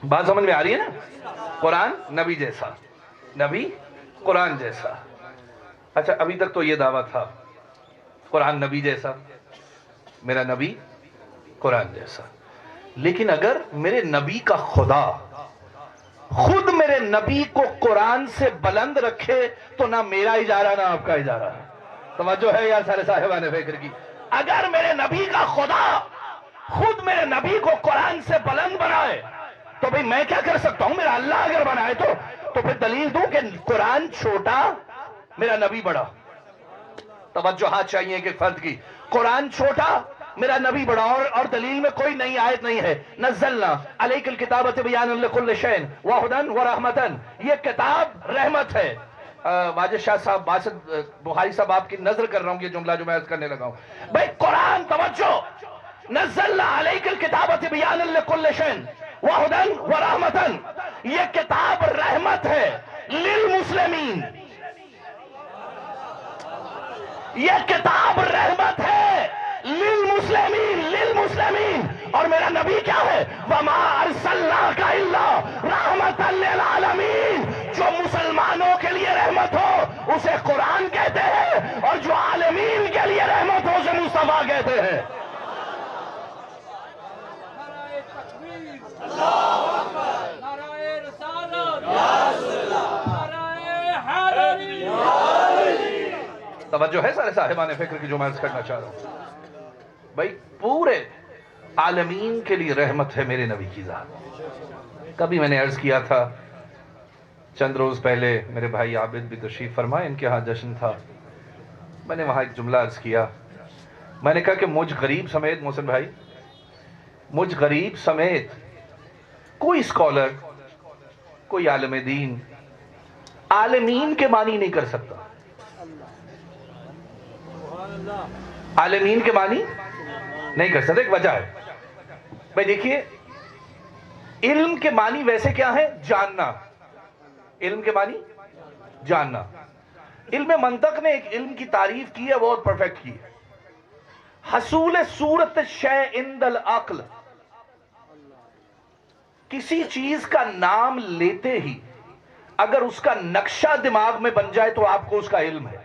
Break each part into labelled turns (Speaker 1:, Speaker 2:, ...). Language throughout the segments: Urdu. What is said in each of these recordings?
Speaker 1: بات سمجھ میں آ رہی ہے نا؟ قرآن نبی جیسا، نبی قرآن جیسا۔ اچھا ابھی تک تو یہ دعویٰ تھا قرآن نبی جیسا، میرا نبی قرآن جیسا، لیکن اگر میرے نبی کا خدا خود میرے نبی کو قرآن سے بلند رکھے تو نہ میرا اجارہ نہ آپ کا اجارہ ہے۔ توجہ ہے یا سارے صاحبان فکر کی؟ اگر میرے نبی کا خدا خود میرے نبی کو قرآن سے بلند بنائے تو بھئی میں کیا کر سکتا ہوں؟ میرا اللہ اگر بنائے تو پھر دلیل دوں کہ قرآن چھوٹا میرا نبی بڑا۔ توجہات چاہیے کہ فرد کی، قرآن چھوٹا میرا نبی بڑا، اور دلیل میں کوئی نئی آیت نہیں ہے۔ نزلنا علیک الکتاب تبیانا لکل شیء وہدی ورحمۃ، یہ کتاب رحمت ہے۔ واجد شاہ صاحب، باسط بخاری صاحب، آپ کی نظر کر رہا ہوں یہ جملہ جو میں عرض کرنے لگا ہوں۔ بھئی قرآن، توجہ، نزلنا علیک الکتاب تبیانا لکل شیء وہدی ورحمۃ، یہ کتاب رحمت ہے للمسلمین، یہ کتاب رحمت ہے للمسلمین، للمسلمین، اور میرا نبی کیا ہے؟ وما ارسلناک الا رحمۃ للعالمین، جو مسلمانوں کے لیے رحمت ہو اسے قرآن کہتے ہیں، اور جو عالمین کے لیے رحمت ہو اسے مصطفیٰ کہتے ہیں۔ توجہ ہے سارے صاحبان فکر کی جو میں عرض کرنا چاہ رہا ہوں؟ بھائی پورے عالمین کے لیے رحمت ہے میرے نبی کی ذات۔ کبھی میں نے عرض کیا تھا، چند روز پہلے میرے بھائی عابد بھی تشریف فرمائے، ان کے ہاں جشن تھا، میں نے وہاں ایک جملہ عرض کیا، میں نے کہا کہ مجھ غریب سمیت، محسن بھائی، مجھ غریب سمیت کوئی اسکالر، کوئی عالم دین عالمین کے معنی نہیں کر سکتا، عالمین کے معنی نہیں کر سکتا۔ ایک وجہ ہے بھائی، دیکھیے علم کے معنی ویسے کیا ہے؟ جاننا۔ علم کے معنی جاننا۔ علم منطق نے ایک علم کی تعریف کی ہے، بہت پرفیکٹ کی ہے، حصول صورت شیء عند العقل، کسی چیز کا نام لیتے ہی اگر اس کا نقشہ دماغ میں بن جائے تو آپ کو اس کا علم ہے۔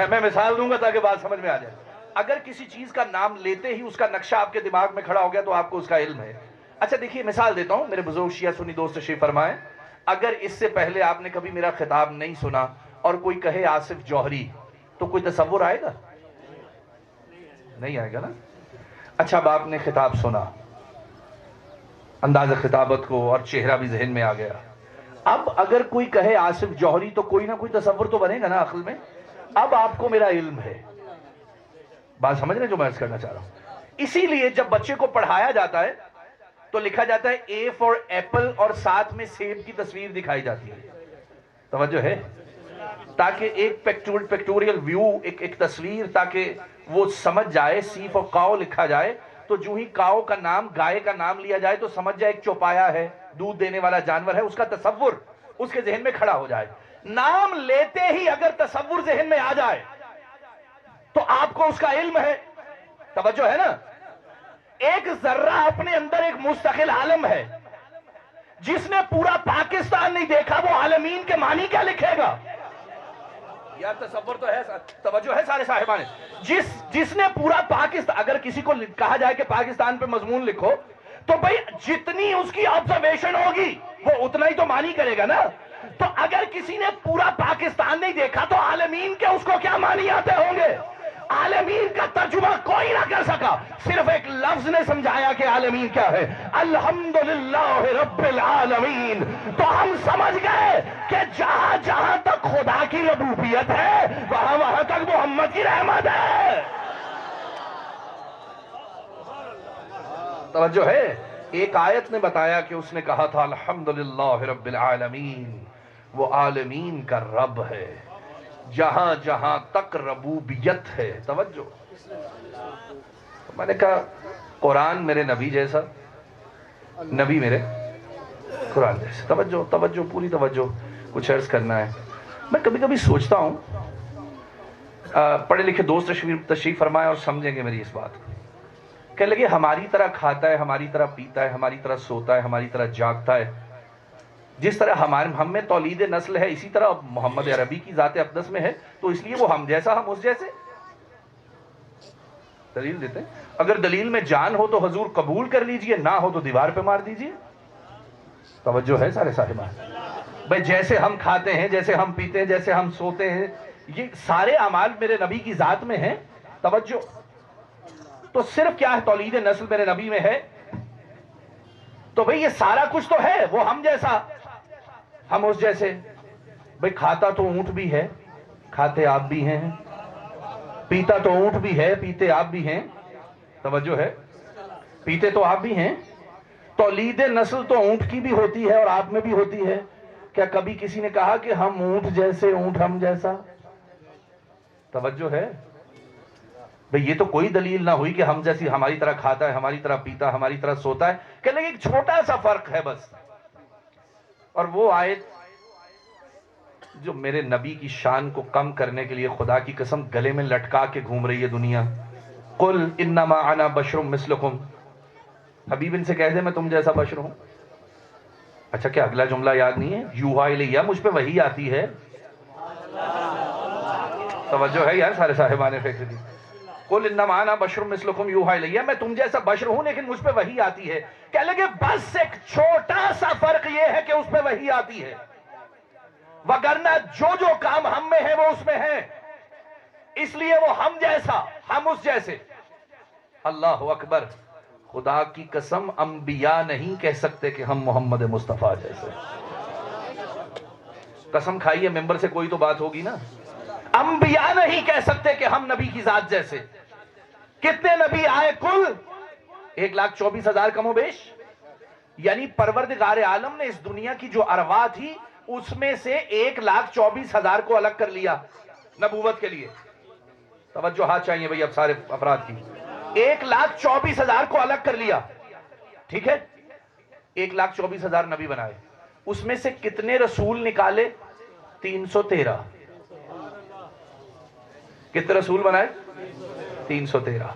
Speaker 1: میں مثال دوں گا تاکہ بات سمجھ میں آ جائے۔ اگر کسی چیز کا نام لیتے ہی اس کا نقشہ آپ کے دماغ میں کھڑا ہو گیا تو آپ کو اس کا علم ہے۔ اچھا دیکھیے مثال دیتا ہوں، میرے بزرگ شیعہ سنی دوست تشریف فرمائیں، اگر اس سے پہلے آپ نے کبھی میرا خطاب نہیں سنا اور کوئی کہے آصف جوہری تو کوئی تصور آئے گا؟ نہیں آئے گا نا۔ اچھا اب آپ نے خطاب سنا، انداز خطابت کو اور چہرہ بھی ذہن میں آ گیا، اب اگر کوئی کہے آصف جوہری تو کوئی نہ کوئی تصور تو بنے گا نا عقل میں۔ اب آپ کو میرا علم ہے، بات سمجھ رہے جو میں عرض کرنا چاہ رہا ہوں؟ اسی لیے جب بچے کو پڑھایا جاتا ہے تو لکھا جاتا ہے اے فار ایپل اور ساتھ میں سیب کی تصویر دکھائی جاتی ہے۔ توجہ ہے؟ تاکہ ایک پیکٹوریل ویو، ایک تصویر، تاکہ وہ سمجھ جائے۔ سی فار کاؤ لکھا جائے تو جو ہی کاؤ کا نام، گائے کا نام لیا جائے تو سمجھ جائے ایک چوپایا ہے، دودھ دینے والا جانور ہے، اس کا تصور اس کے ذہن میں کھڑا ہو جائے۔ نام لیتے ہی اگر تصور ذہن میں آ جائے تو آپ کو اس کا علم ہے۔ توجہ ہے نا؟ ایک ذرہ اپنے اندر ایک مستقل عالم ہے، جس نے پورا پاکستان نہیں دیکھا وہ عالمین کے معنی کیا لکھے گا؟ یا تصور تو ہے، توجہ ہے سارے صاحبان؟ جس نے پورا پاکستان، اگر کسی کو کہا جائے کہ پاکستان پہ مضمون لکھو تو بھئی جتنی اس کی آبزرویشن ہوگی وہ اتنا ہی تو معنی کرے گا نا۔ تو اگر کسی نے پورا پاکستان نہیں دیکھا تو عالمین کے اس کو کیا معنی آتے ہوں گے؟ عالمین کا ترجمہ کوئی نہ کر سکا، صرف ایک لفظ نے سمجھایا کہ عالمین کیا ہے، الحمدللہ رب العالمین۔ تو ہم سمجھ گئے کہ جہاں جہاں تک خدا کی ربوبیت ہے وہاں وہاں تک محمد کی رحمت ہے۔ توجہ ہے؟ ایک آیت نے بتایا کہ اس نے کہا تھا الحمدللہ رب العالمین، وہ عالمین کا رب ہے، جہاں جہاں تک ربوبیت ہے۔ توجہ، میں نے کہا قرآن میرے نبی جیسا، نبی میرے قرآن جیسا۔ توجہ، توجہ، پوری توجہ، کچھ عرض کرنا ہے۔ میں کبھی کبھی سوچتا ہوں، پڑھے لکھے دوست تشریف فرمائے اور سمجھیں گے میری اس بات کو، کہنے لگے ہماری طرح کھاتا ہے، ہماری طرح پیتا ہے، ہماری طرح سوتا ہے، ہماری طرح جاگتا ہے، جس طرح ہم میں تولید نسل ہے اسی طرح محمد عربی کی ذات اقدس میں ہے، تو اس لیے وہ ہم جیسا ہم اس جیسے۔ دلیل دیتے ہیں، اگر دلیل میں جان ہو تو حضور قبول کر لیجئے، نہ ہو تو دیوار پہ مار دیجئے۔ توجہ ہے سارے صاحبان؟ بھئی جیسے ہم کھاتے ہیں، جیسے ہم پیتے ہیں، جیسے ہم سوتے ہیں، یہ سارے اعمال میرے نبی کی ذات میں ہیں۔ توجہ، تو صرف کیا ہے؟ تولید نسل میرے نبی میں ہے، تو بھئی یہ سارا کچھ تو ہے، وہ ہم جیسا ہم اس جیسے۔ بھئی کھاتا تو اونٹ بھی ہے، کھاتے آپ بھی ہیں، پیتا تو اونٹ بھی ہے، پیتے آپ بھی ہیں۔ توجہ ہے، پیتے تو آپ بھی ہیں۔ تولید نسل تو اونٹ کی بھی ہوتی ہے اور آپ میں بھی ہوتی ہے۔ کیا کبھی کسی نے کہا کہ ہم اونٹ جیسے، اونٹ ہم جیسا؟ توجہ ہے بھئی، یہ تو کوئی دلیل نہ ہوئی کہ ہم جیسی، ہماری طرح کھاتا ہے، ہماری طرح پیتا، ہماری طرح سوتا ہے۔ کہ لگے ایک چھوٹا سا فرق ہے بس، اور وہ آیت جو میرے نبی کی شان کو کم کرنے کے لیے خدا کی قسم گلے میں لٹکا کے گھوم رہی ہے دنیا۔ قل انما انا بشر مثلکم، حبیب ان سے کہہ دے میں تم جیسا بشر ہوں۔ اچھا کیا اگلا جملہ یاد نہیں ہے؟ یوحا الیہ، مجھ پہ وحی آتی ہے۔ توجہ ہے یار سارے صاحبان فکر دی؟ قل انما انا بشر مثلکم یوحا الیہ، میں تم جیسا بشر ہوں لیکن مجھ پہ وحی آتی ہے۔ کہہ لگے بس ایک چھوٹا سا فرق یہ ہے کہ اس پہ وحی آتی ہے، وگرنہ جو کام ہم میں ہے وہ اس میں ہے، اس لیے وہ ہم جیسا، ہم اس جیسے۔ اللہ اکبر، خدا کی قسم انبیاء نہیں کہہ سکتے کہ ہم محمد مصطفیٰ جیسے۔ قسم کھائیے ممبر سے کوئی تو بات ہوگی نا۔ انبیاء نہیں کہہ سکتے کہ ہم نبی کی ذات جیسے۔ کتنے نبی آئے کل؟ 1,24,000 کم و بیش، یعنی پروردگار عالم نے اس دنیا کی جو ارواح تھی اس میں سے 1,24,000 کو الگ کر لیا نبوت کے لیے۔ توجہ ہاتھ چاہیے بھئی اب سارے افراد کی۔ 1,24,000 کو الگ کر لیا، ٹھیک ہے؟ 1,24,000 نبی بنائے، اس میں سے کتنے رسول نکالے؟ 313۔ کتنے رسول بنائے؟ 313۔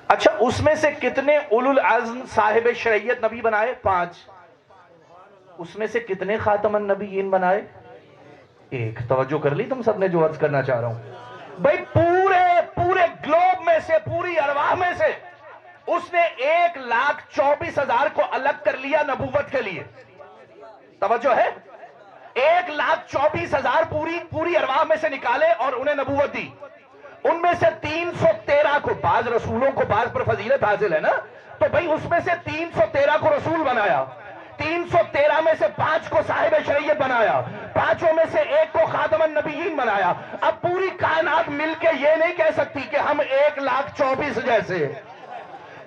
Speaker 1: اچھا اس میں سے کتنے اولو العزم صاحب شریعت نبی بنائے؟ 5۔ اس میں سے کتنے خاتم النبیین بنائے؟ 1۔ توجہ کر لی تم سب نے جو عرض کرنا چاہ رہا ہوں؟ بھئی پورے گلوب میں سے، پوری ارواح میں سے اس نے 1,24,000 کو الگ کر لیا نبوت کے لیے۔ توجہ ہے؟ 1,24,000 پوری ارواح میں سے نکالے اور انہیں نبوت دی۔ ان میں سے 313 کو، بعض رسولوں کو بعض پر فضیلت حاصل ہے نا، تو بھئی اس میں سے 313 کو رسول بنایا، 313 میں سے 5 کو صاحب شریعت بنایا، 5 میں سے 1 کو خاتم النبیین بنایا۔ اب پوری کائنات مل کے یہ نہیں کہہ سکتی کہ ہم 1,24,000 جیسے۔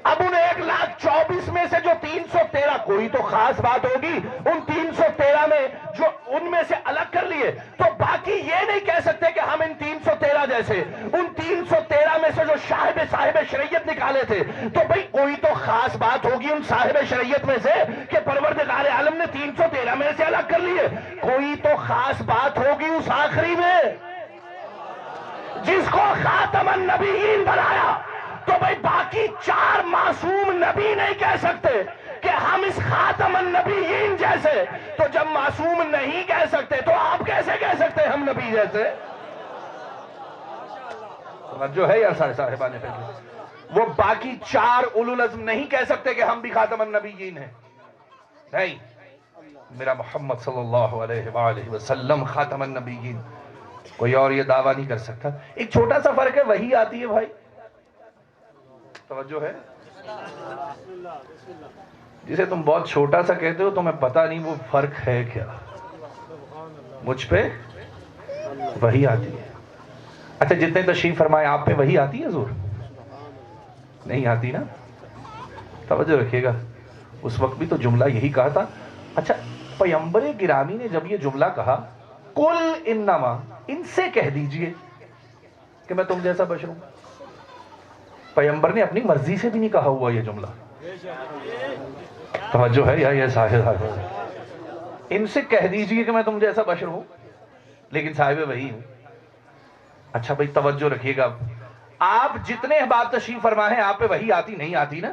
Speaker 1: اب ان 1,24,000 میں سے جو 313، کوئی تو خاص بات ہوگی ان 313 میں جو ان میں سے الگ کر لیے، تو باقی یہ نہیں کہہ سکتے کہ ہم ان 313 جیسے۔ ان 313 میں سے جو صاحب شریعت نکالے تھے، تو بھئی کوئی تو خاص بات ہوگی ان صاحب شریعت میں سے کہ پروردگار عالم نے 313 میں سے الگ کر لیے۔ کوئی تو خاص بات ہوگی اس آخری میں جس کو خاتم النبیین بنایا۔ تو بھئی باقی 4 معصوم نبی نہیں کہہ سکتے کہ ہم اس خاتم النبیین جیسے۔ تو جب معصوم نہیں کہہ سکتے تو آپ کیسے کہہ سکتے ہم نبی جیسے؟ جو ہے یا سارے صاحبان فکر، وہ باقی 4 اولو العزم نہیں کہہ سکتے کہ ہم بھی خاتم النبیین ہیں۔ نہیں، میرا محمد صلی اللہ علیہ وآلہ وسلم خاتم النبیین، کوئی اور یہ دعویٰ نہیں کر سکتا۔ ایک چھوٹا سا فرق ہے، وہی آتی ہے بھائی۔ توجہ ہے؟ جسے تم بہت چھوٹا سا کہتے ہو تمہیں پتہ نہیں وہ فرق ہے کیا۔ مجھ پہ وہی آتی ہے۔ اچھا جتنے تشریف فرمائے آپ پہ وہی آتی ہے حضور؟ نہیں آتی نا؟ توجہ رکھیے گا، اس وقت بھی تو جملہ یہی کہا تھا۔ اچھا پیغمبر گرامی نے جب یہ جملہ کہا قل انما، ان سے کہہ دیجئے کہ میں تم جیسا بشر ہوں، پیغمبر نے اپنی مرضی سے بھی نہیں کہا ہوا یہ جملہ۔ توجہ ہے یا یہ صاحب؟ ان سے کہہ دیجئے کہ میں تم جیسا بشر ہوں لیکن صاحب وہی ہوں۔ اچھا بھئی توجہ رکھیے گا، آپ جتنے احباب تشریف فرما ہیں آپ پہ وحی آتی نہیں آتی نا؟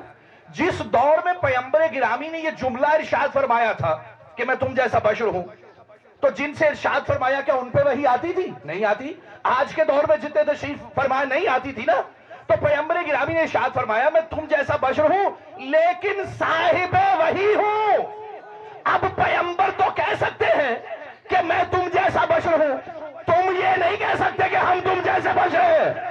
Speaker 1: جس دور میں پیغمبر گرامی نے یہ جملہ ارشاد فرمایا تھا کہ میں تم جیسا بشر ہوں، تو جن سے ارشاد فرمایا کیا ان پہ وحی آتی تھی؟ نہیں آتی۔ آج کے دور میں جتنے تشریف فرمایا نہیں آتی تھی نا؟ تو پیغمبر گرامی نے ارشاد فرمایا میں تم جیسا بشر ہوں لیکن صاحب وحی ہوں۔ اب پیغمبر تو کہہ سکتے ہیں کہ میں تم جیسا بشر ہوں، تم یہ نہیں کہہ سکتے کہ ہم تم جیسے بشر ہیں۔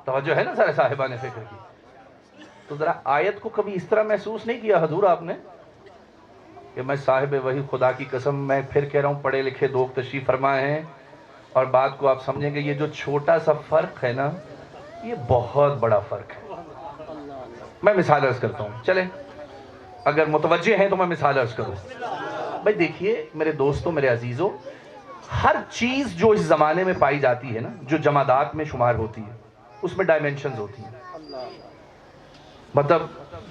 Speaker 1: توجہ ہے نا سارے صاحبان فکر کی؟ تو ذرا آیت کو کبھی اس طرح محسوس نہیں کیا حضور آپ نے کہ میں صاحب وحی خدا کی قسم، میں پھر کہہ رہا ہوں پڑھے لکھے لوگ تشریف فرمائے ہیں اور بات کو آپ سمجھیں گے یہ جو چھوٹا سا فرق ہے نا یہ بہت بڑا فرق ہے۔ میں مثال عرض کرتا ہوں، چلیں اگر متوجہ ہیں تو میں مثال عرض کروں۔ بھائی دیکھیے میرے دوستوں، میرے عزیزوں، ہر چیز جو اس زمانے میں پائی جاتی ہے نا، جو جمادات میں شمار ہوتی ہے، اس میں ڈائمنشنز ہوتی ہیں۔ مطلب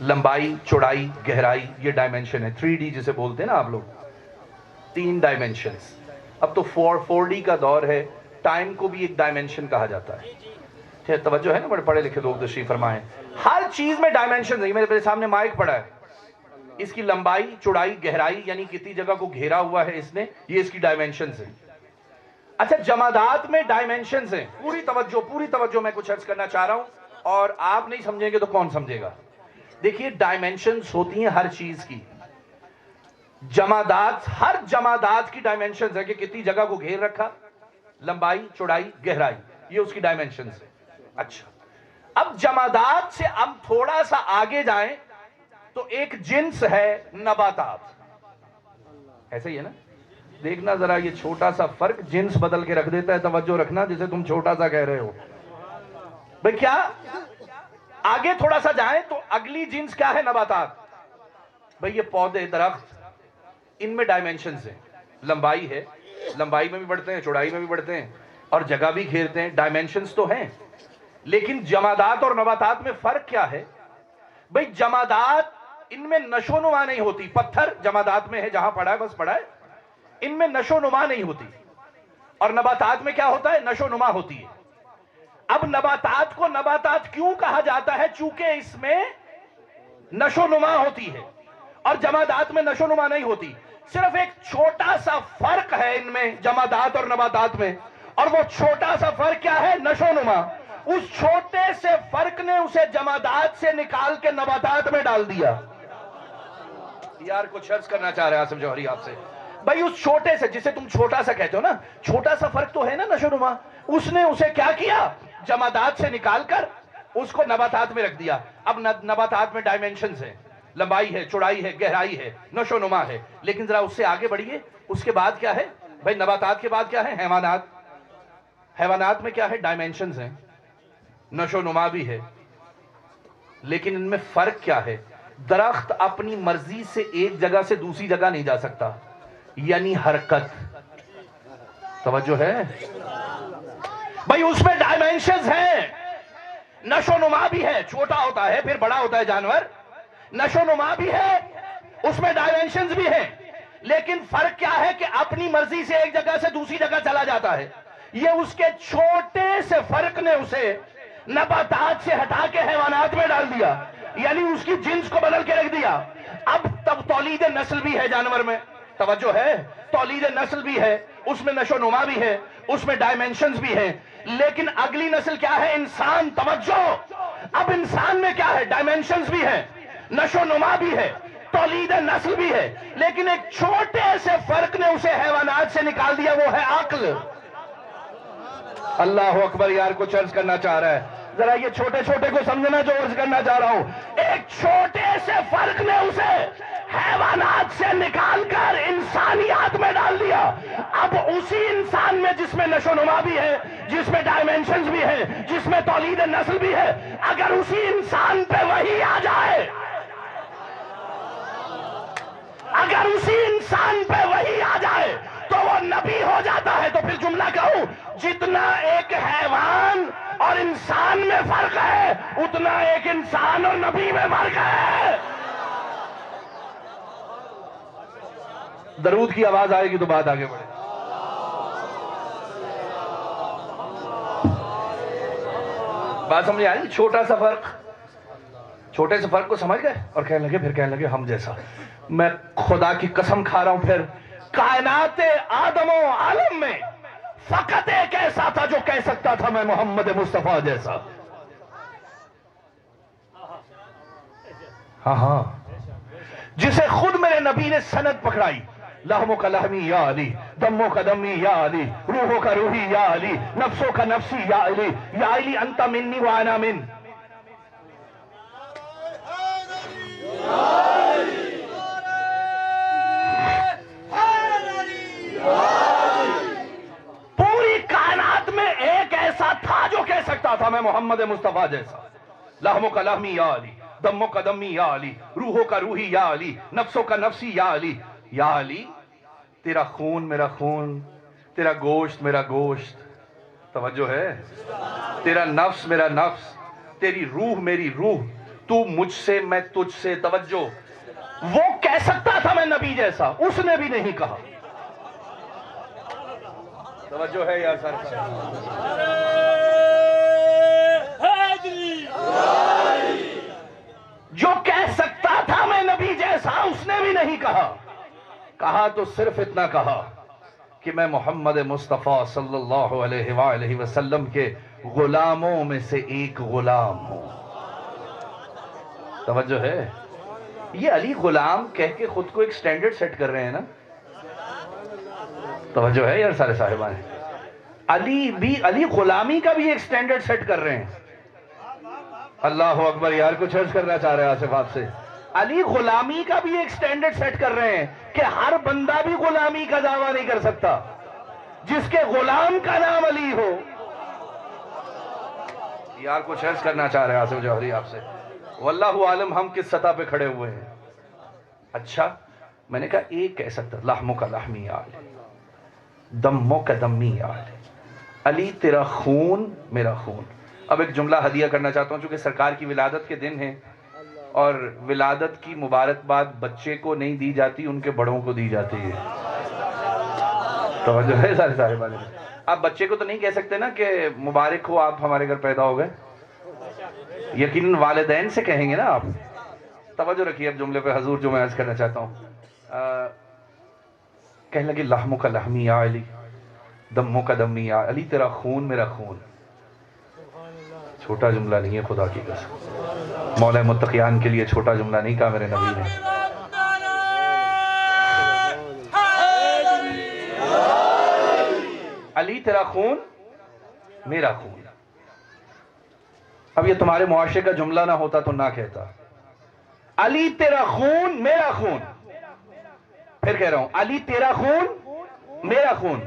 Speaker 1: لمبائی، چوڑائی، گہرائی، یہ ڈائمنشن ہے۔ 3D جسے بولتے ہیں نا آپ لوگ، 3 ڈائمنشنز۔ اب تو 4D کا دور ہے، ٹائم کو بھی ایک ڈائمنشن کہا جاتا ہے۔ توجہ ہے نا، بڑے پڑھے لکھے لوگ تشریف فرمائے۔ ہر چیز میں ڈائمنشنز ہیں۔ میرے سامنے مائک پڑا ہے، اس کی لمبائی، چوڑائی، گہرائی یعنی کتنی جگہ کو گھیرا ہوا ہے اس نے، یہ اس کی ڈائمنشنز ہیں۔ اچھا جمادات میں ڈائمنشنز ہیں۔ پوری توجہ میں کچھ عرض کرنا چاہ رہا ہوں اور آپ نہیں سمجھیں گے تو کون سمجھے گا؟ دیکھیے ڈائمنشنز ہوتی ہیں ہر چیز کی۔ جمادات، ہر جمادات کی ڈائمنشنز ہے کہ کتنی جگہ کو گھیر رکھا، لمبائی، چوڑائی، گہرائی، یہ اس کی ڈائمنشنز ہے۔ اچھا اب جمادات سے ہم تھوڑا سا آگے جائیں تو ایک جنس ہے نباتات۔ ایسے ہی ہے نا؟ دیکھنا ذرا یہ چھوٹا سا فرق جنس بدل کے رکھ دیتا ہے، توجہ رکھنا جسے تم چھوٹا سا کہہ رہے ہو۔ بھئی کیا آگے تھوڑا سا جائیں تو اگلی جنس کیا ہے؟ نباتات۔ بھئی یہ پودے، درخت، ان میں ڈائمنشنز ہیں۔ لمبائی ہے، لمبائی میں بھی بڑھتے ہیں، چوڑائی میں بھی بڑھتے ہیں اور جگہ بھی گھیرتے ہیں، ڈائمنشنز تو ہیں۔ لیکن جمادات اور نباتات میں فرق کیا ہے؟ بھئی جمادات ان میں نشو نما نہیں ہوتی۔ پتھر جمادات میں ہے، جہاں پڑا ہے بس پڑا ہے، ان میں نشو نما نہیں ہوتی۔ اور نباتات میں کیا ہوتا ہے؟ نشو نما ہوتی ہے۔ اب نباتات کو نباتات کیوں کہا جاتا ہے؟ چونکہ اس میں نشو نما ہوتی ہے اور جمادات میں نشو نما نہیں ہوتی۔ صرف ایک چھوٹا سا فرق ہے ان میں، جمادات اور نباتات میں، اور وہ چھوٹا سا فرق کیا ہے؟ نشو نما۔ اس چھوٹے سے فرق نے اسے جمادات سے نکال کے نباتات میں ڈال دیا۔ یار کچھ عرض کرنا چاہ رہے ہیں آصف جوہری آپ سے۔ بھائی اس چھوٹے سے، جسے تم چھوٹا سا کہتے ہو نا، چھوٹا سا فرق تو ہے نا نشو نما، اس نے اسے کیا کیا؟ جمادات سے نکال کر اس کو نباتات میں رکھ دیا۔ اب نباتات میں ڈائمنشنز ہیں، لمبائی ہے، چوڑائی ہے، گہرائی ہے، نشو نما ہے۔ لیکن ذرا اس سے آگے بڑھیے، اس کے بعد کیا ہے؟ بھائی نباتات کے بعد کیا ہے؟ حیوانات۔ حیوانات میں کیا ہے؟ ڈائمنشنز ہیں، نشو نما بھی ہے، لیکن ان میں فرق کیا ہے؟ درخت اپنی مرضی سے ایک جگہ سے دوسری جگہ نہیں جا سکتا، یعنی حرکت۔ توجہ ہے؟ بھائی اس میں ڈائمنشنز ہیں، نشو نما بھی ہے، چھوٹا ہوتا ہے پھر بڑا ہوتا ہے جانور، نشو نما بھی ہے، اس میں ڈائمنشنز بھی ہیں، لیکن فرق کیا ہے کہ اپنی مرضی سے ایک جگہ سے دوسری جگہ چلا جاتا ہے۔ یہ اس کے چھوٹے سے فرق نے اسے نباتات سے ہٹا کے حیوانات میں ڈال دیا، یعنی اس کی جنس کو بدل کے رکھ دیا۔ اب تب تولید نسل بھی ہے جانور میں، توجہ ہے؟ تولید نسل بھی ہے، اس میں نشو نما بھی ہے، اس میں ڈائمنشنز بھی ہیں، لیکن اگلی نسل کیا ہے؟ انسان۔ توجہ، اب انسان میں کیا ہے؟ ڈائمنشنز بھی ہے، نشو نما بھی ہے، تولید نسل بھی ہے، لیکن ایک چھوٹے سے فرق نے اسے حیوانات سے نکال دیا، وہ ہے عقل۔ اللہ اکبر، یار کچھ عرض کرنا چاہ رہا ہے، ذرا یہ چھوٹے چھوٹے کو سمجھنا جو عرض کرنا چاہ رہا ہوں۔ ایک چھوٹے سے فرق نے اسے حیوانات سے نکال کر انسانیات میں ڈال دیا۔ اب اسی انسان میں جس میں نشو نما بھی ہے، جس میں ڈائمنشنز بھی ہے، جس میں تولید نسل بھی ہے، اگر اسی انسان پہ وحی آ جائے، اگر اسی انسان پہ وحی آ جائے تو وہ وہ نبی ہو جاتا ہے تو پھر جملہ کہوں، جتنا ایک حیوان اور انسان میں فرق ہے اتنا ایک انسان اور نبی میں فرق ہے۔ درود کی آواز آئے گی تو بات آگے بڑھے۔ بات سمجھ آئی؟ چھوٹا سا فرق، چھوٹے سے فرق کو سمجھ گئے اور کہنے لگے، پھر کہنے لگے ہم جیسا۔ میں خدا کی قسم کھا رہا ہوں، پھر کائنات آدم و عالم میں فقط ایک ایسا تھا جو کہہ سکتا تھا میں محمد مصطفیٰ جیسا۔ ہاں ہاں، جسے خود میرے نبی نے سند پکڑائی، لحموں کا لحمی یا علی، دموں کا دمی یا علی، روحوں کا روحی یا علی، نفسوں کا نفسی یا علی، یا علی انت منی وانا من۔ پوری کائنات میں ایک ایسا تھا جو کہہ سکتا تھا میں محمد مصطفیٰ جیسا۔ لحموں کا لحمی یا علی، دموں کا دمی یا علی، روحوں کا روحی یا علی، نفسوں کا نفسی یا علی۔ یا علی، تیرا خون میرا خون، تیرا گوشت میرا گوشت، توجہ ہے، تیرا نفس میرا نفس، تیری روح میری روح، تو مجھ سے میں تجھ سے، توجہ۔ وہ کہہ سکتا تھا میں نبی جیسا، اس نے بھی نہیں کہا۔ توجہ ہے یار سر؟ جو کہہ سکتا تھا میں نبی جیسا اس نے بھی نہیں کہا۔ کہا تو صرف اتنا کہا کہ میں محمد مصطفیٰ صلی اللہ علیہ وآلہ وسلم کے غلاموں میں سے ایک غلام ہوں۔ توجہ ہے؟ یہ علی غلام کہہ کے خود کو ایک سٹینڈرڈ سیٹ کر رہے ہیں نا؟ توجہ ہے یار سارے صاحبان؟ علی غلامی کا بھی ایک سٹینڈرڈ سیٹ کر رہے ہیں۔ اللہ اکبر یار، کچھ عرض کرنا چاہ رہے ہیں آصف آپ سے۔ علی غلامی کا بھی ایک سٹینڈرڈ سیٹ کر رہے ہیں کہ ہر بندہ بھی غلامی کا دعویٰ نہیں کر سکتا جس کے غلام کا نام علی ہو۔ یار کچھ عرض کرنا چاہ رہے ہیں آصف جوہری آپ سے۔ واللہ عالم ہم کس سطح پہ کھڑے ہوئے ہیں۔ اچھا، میں نے کہا ایک کہہ سکتا، لحموں کا لحمی یا علی، دموں کا دمی یا علی، علی تیرا خون میرا خون۔ اب ایک جملہ ہدیہ کرنا چاہتا ہوں، چونکہ سرکار کی ولادت کے دن ہیں اور ولادت کی مبارکباد بچے کو نہیں دی جاتی، ان کے بڑوں کو دی جاتی ہے۔ توجہ ہے سارے بارے میں؟ آپ بچے کو تو نہیں کہہ سکتے نا کہ مبارک ہو آپ ہمارے گھر پیدا ہو گئے، یقیناً والدین سے کہیں گے نا آپ۔ توجہ رکھیے اب جملے پہ حضور جو میں عرض کرنا چاہتا ہوں۔ کہنے لگے لحموں کا لحمی یا علی، دموں کا دمی یا علی، تیرا خون میرا خون۔ چھوٹا جملہ نہیں ہے خدا کی قسم، مولا متقیان کے لیے چھوٹا جملہ نہیں کہا میرے نبی نے۔ علی تیرا خون میرا خون۔ اب یہ تمہارے معاشرے کا جملہ نہ ہوتا تو نہ کہتا، علی تیرا خون میرا خون۔ پھر کہہ رہا ہوں، علی تیرا خون میرا خون۔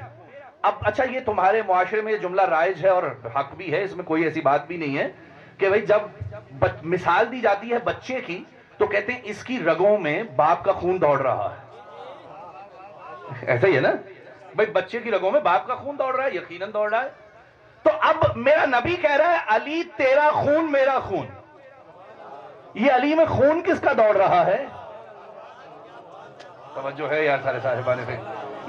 Speaker 1: اب اچھا، یہ تمہارے معاشرے میں یہ جملہ رائج ہے اور حق بھی ہے، اس میں کوئی ایسی بات بھی نہیں ہے کہ بھئی جب مثال دی جاتی ہے بچے کی تو کہتے ہیں اس کی رگوں میں باپ کا خون دوڑ رہا ہے، ایسا ہی ہے نا؟ بھئی بچے کی رگوں میں باپ کا خون دوڑ رہا ہے، یقیناً دوڑ رہا ہے۔ تو اب میرا نبی کہہ رہا ہے علی تیرا خون میرا خون۔ یہ علی میں خون کس کا دوڑ رہا ہے؟ توجہ ہے یار سارے صاحبانے پہ؟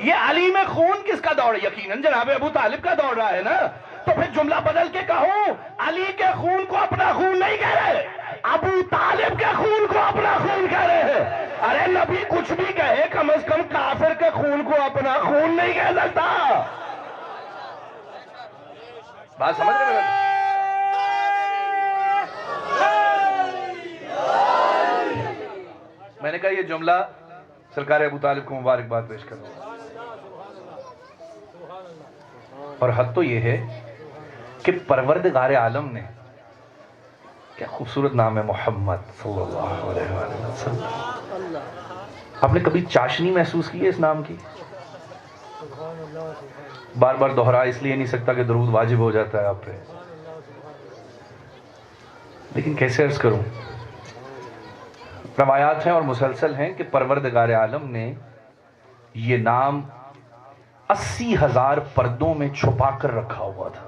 Speaker 1: یہ علی میں خون کس کا دوڑ؟ یقیناً جناب ابو طالب کا دوڑ رہا ہے نا؟ تو پھر جملہ بدل کے کہوں، علی کے خون کو اپنا خون نہیں کہہ رہے، ابو طالب کے خون کو اپنا خون کہہ رہے ہیں۔ ارے نبی کچھ بھی کہے، کم از کم کافر کے خون کو اپنا خون نہیں کہہ سکتا۔ بات سمجھ رہے ہیں؟ میں نے کہا یہ جملہ سرکار ابو طالب کو مبارکباد پیش کرنا، اور حد تو یہ ہے کہ پروردگار عالم نے، کیا خوبصورت نام ہے محمد صلی اللہ علیہ وسلم، آپ نے کبھی چاشنی محسوس کی ہے اس نام کی؟ بار بار دہرا اس لیے نہیں سکتا کہ درود واجب ہو جاتا ہے آپ پہ، لیکن کیسے عرض کروں، روایات ہیں اور مسلسل ہیں کہ پروردگار عالم نے یہ نام 80,000 پردوں میں چھپا کر رکھا ہوا تھا،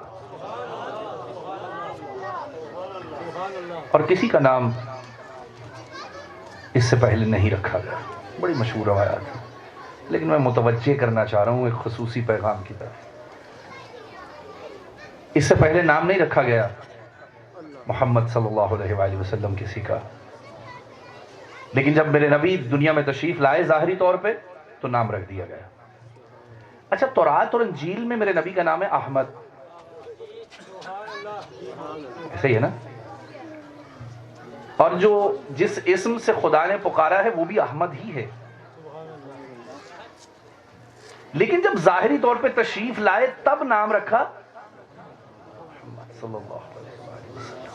Speaker 1: اور کسی کا نام اس سے پہلے نہیں رکھا گیا. بڑی مشہور روایات ہے، لیکن میں متوجہ کرنا چاہ رہا ہوں ایک خصوصی پیغام کی طرف. اس سے پہلے نام نہیں رکھا گیا محمد صلی اللہ علیہ وآلہ وسلم کسی کا، لیکن جب میرے نبی دنیا میں تشریف لائے ظاہری طور پہ تو نام رکھ دیا گیا. اچھا، تورات اور انجیل میں میرے نبی کا نام ہے احمد، صحیح ہے نا؟ اور جس اسم سے خدا نے پکارا ہے وہ بھی احمد ہی ہے. لیکن جب ظاہری طور پہ تشریف لائے تب نام رکھا محمد صلی اللہ علیہ وسلم.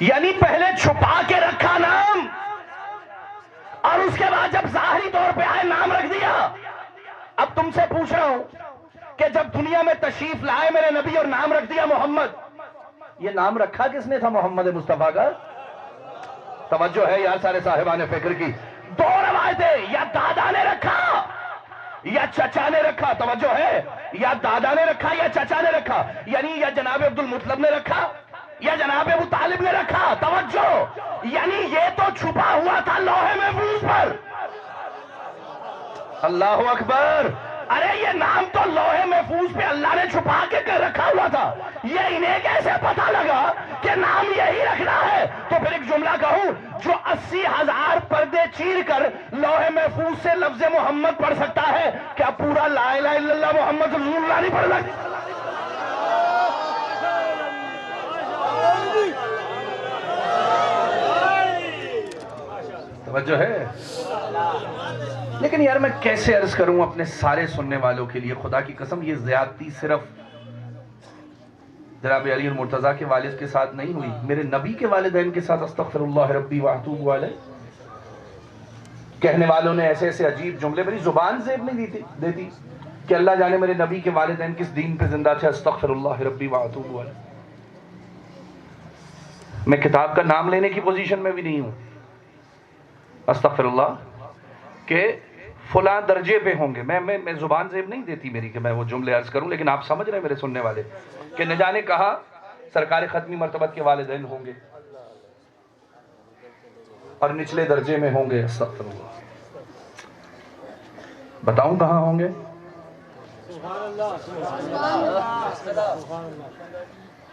Speaker 1: یعنی پہلے چھپا کے رکھا نام، اور اس کے بعد جب ظاہری طور پہ آئے نام رکھ دیا. اب تم سے پوچھ رہا ہوں کہ جب دنیا میں تشریف لائے میرے نبی اور نام رکھ دیا محمد، یہ نام رکھا کس نے تھا محمد مصطفیٰ کا؟ توجہ ہے یار سارے صاحبان فکر کی. دو روایتیں، یا دادا نے رکھا یا چچا نے رکھا. توجہ ہے، یا دادا نے رکھا یا چچا نے رکھا، یعنی یا جناب عبد المطلب نے رکھا یا جناب ابو طالب نے رکھا. توجہ، یعنی یہ تو چھپا ہوا تھا لوح محفوظ پر. اللہ اکبر. ارے یہ نام تو لوح محفوظ پہ اللہ نے چھپا کے رکھا ہوا تھا، یہ انہیں کیسے پتا لگا کہ نام یہی رکھنا ہے؟ تو پھر ایک جملہ کہوں، جو 80,000 پردے چیر کر لوح محفوظ سے لفظ محمد پڑھ سکتا ہے، کیا پورا لا الہ الا اللہ محمد رسول اللہ نہیں پڑھ سکتا؟ توجہ ہے. لیکن یار میں کیسے عرض کروں اپنے سارے سننے والوں کے لیے، خدا کی قسم یہ زیادتی صرف جناب علی المرتضیٰ کے والد کے ساتھ نہیں ہوئی، میرے نبی کے والدین کے ساتھ استغفر اللہ ربی واتوب علیہ کہنے والوں نے ایسے ایسے عجیب جملے، میری زبان زیب نہیں دیتی کہ اللہ جانے میرے نبی کے والدین کس دین پہ زندہ تھے. استغفر اللہ ربی واتوب علیہ. میں کتاب کا نام لینے کی پوزیشن میں بھی نہیں ہوں، استغفر اللہ، کہ فلاں درجے پہ ہوں گے. میں زبان زیب نہیں دیتی میری کہ میں وہ جملے عرض کروں، لیکن آپ سمجھ رہے ہیں میرے سننے والے کہ نہ جانے کہا سرکار ختمی مرتبت کے والدین ہوں گے اور نچلے درجے میں ہوں گے. استغفر اللہ. بتاؤں کہاں ہوں گے؟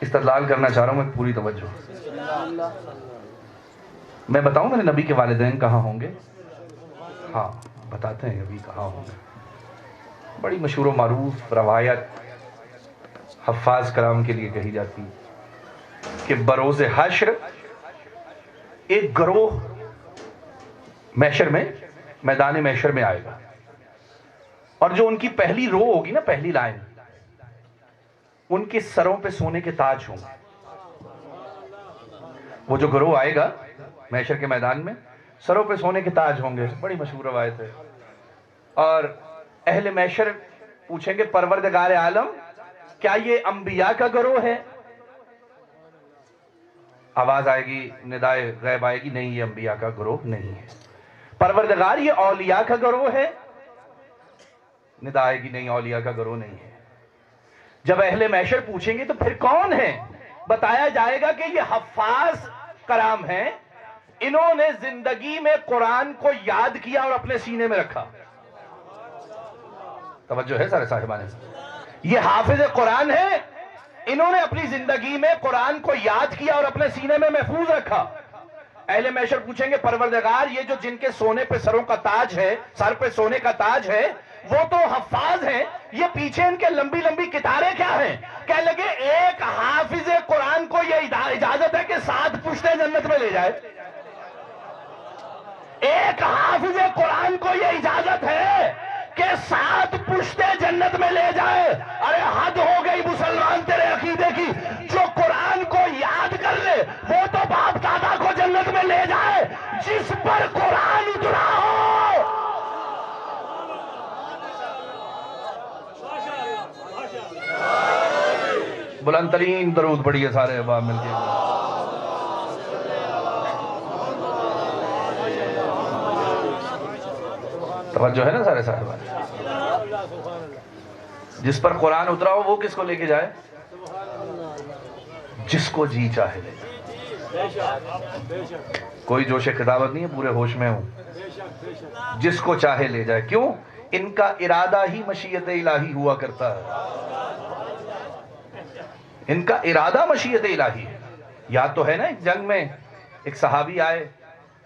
Speaker 1: استدلال کرنا چاہ رہا ہوں میں، پوری توجہ. میں بتاؤں میرے نبی کے والدین کہاں ہوں گے؟ ہاں بتاتے ہیں ابھی کہاں ہوں گے. بڑی مشہور و معروف روایت حفاظ کلام کے لیے کہی جاتی کہ بروز حشر ایک گروہ محشر میں، میدان محشر میں آئے گا، اور جو ان کی پہلی رو ہوگی نا، پہلی لائن، ان کے سروں پہ سونے کے تاج ہوں گے. وہ جو گروہ آئے گا محشر کے میدان میں، سروں پہ سونے کے تاج ہوں گے. بڑی مشہور روایت ہے. اور اہل محشر پوچھیں گے پروردگار عالم کیا یہ انبیاء کا گروہ ہے؟ آواز آئے گی، ندائے غیب آئے گی، نہیں یہ انبیاء کا گروہ نہیں ہے. پروردگار یہ اولیاء کا گروہ ہے؟ ندا آئے گی، نہیں اولیاء کا گروہ نہیں ہے. جب اہل محشر پوچھیں گے تو پھر کون ہے؟ بتایا جائے گا کہ یہ حفاظ کرام ہیں، انہوں نے زندگی میں قرآن کو یاد کیا اور اپنے سینے میں رکھا. توجہ ہے سارے صاحبان؟ یہ حافظ قرآن ہے، انہوں نے اپنی زندگی میں قرآن کو یاد کیا اور اپنے سینے میں محفوظ رکھا. اہل محشر پوچھیں گے پروردگار یہ جو جن کے سونے پہ سروں کا تاج ہے، سر پہ سونے کا تاج ہے، وہ تو حفاظ ہیں، یہ پیچھے ان کے لمبی لمبی کتاریں کیا ہیں؟ کہنے لگے ایک حافظ قرآن کو یہ اجازت ہے کہ 7 پشتیں جنت میں لے جائے. ایک حافظ قرآن کو یہ اجازت ہے کہ 7 پشتیں جنت میں لے جائے. ارے حد ہو گئی مسلمان تیرے عقیدے کی. جو قرآن کو یاد کر لے وہ تو باپ دادا کو جنت میں لے جائے. جس پر قرآن اترا ہو، بلند ترین درود پڑھیے سارے احباب مل کے. توجہ ہے نا سارے صاحبان؟ جس پر قرآن اترا ہو وہ کس کو لے کے جائے؟ جس کو جی چاہے لے جائے. کوئی جوش خطابت نہیں ہے، پورے ہوش میں ہوں. جس کو چاہے لے جائے. کیوں؟ ان کا ارادہ ہی مشیت الہی ہوا کرتا ہے. ان کا ارادہ مشیت الہی ہے. یاد تو ہے نا ایک جنگ میں ایک صحابی آئے،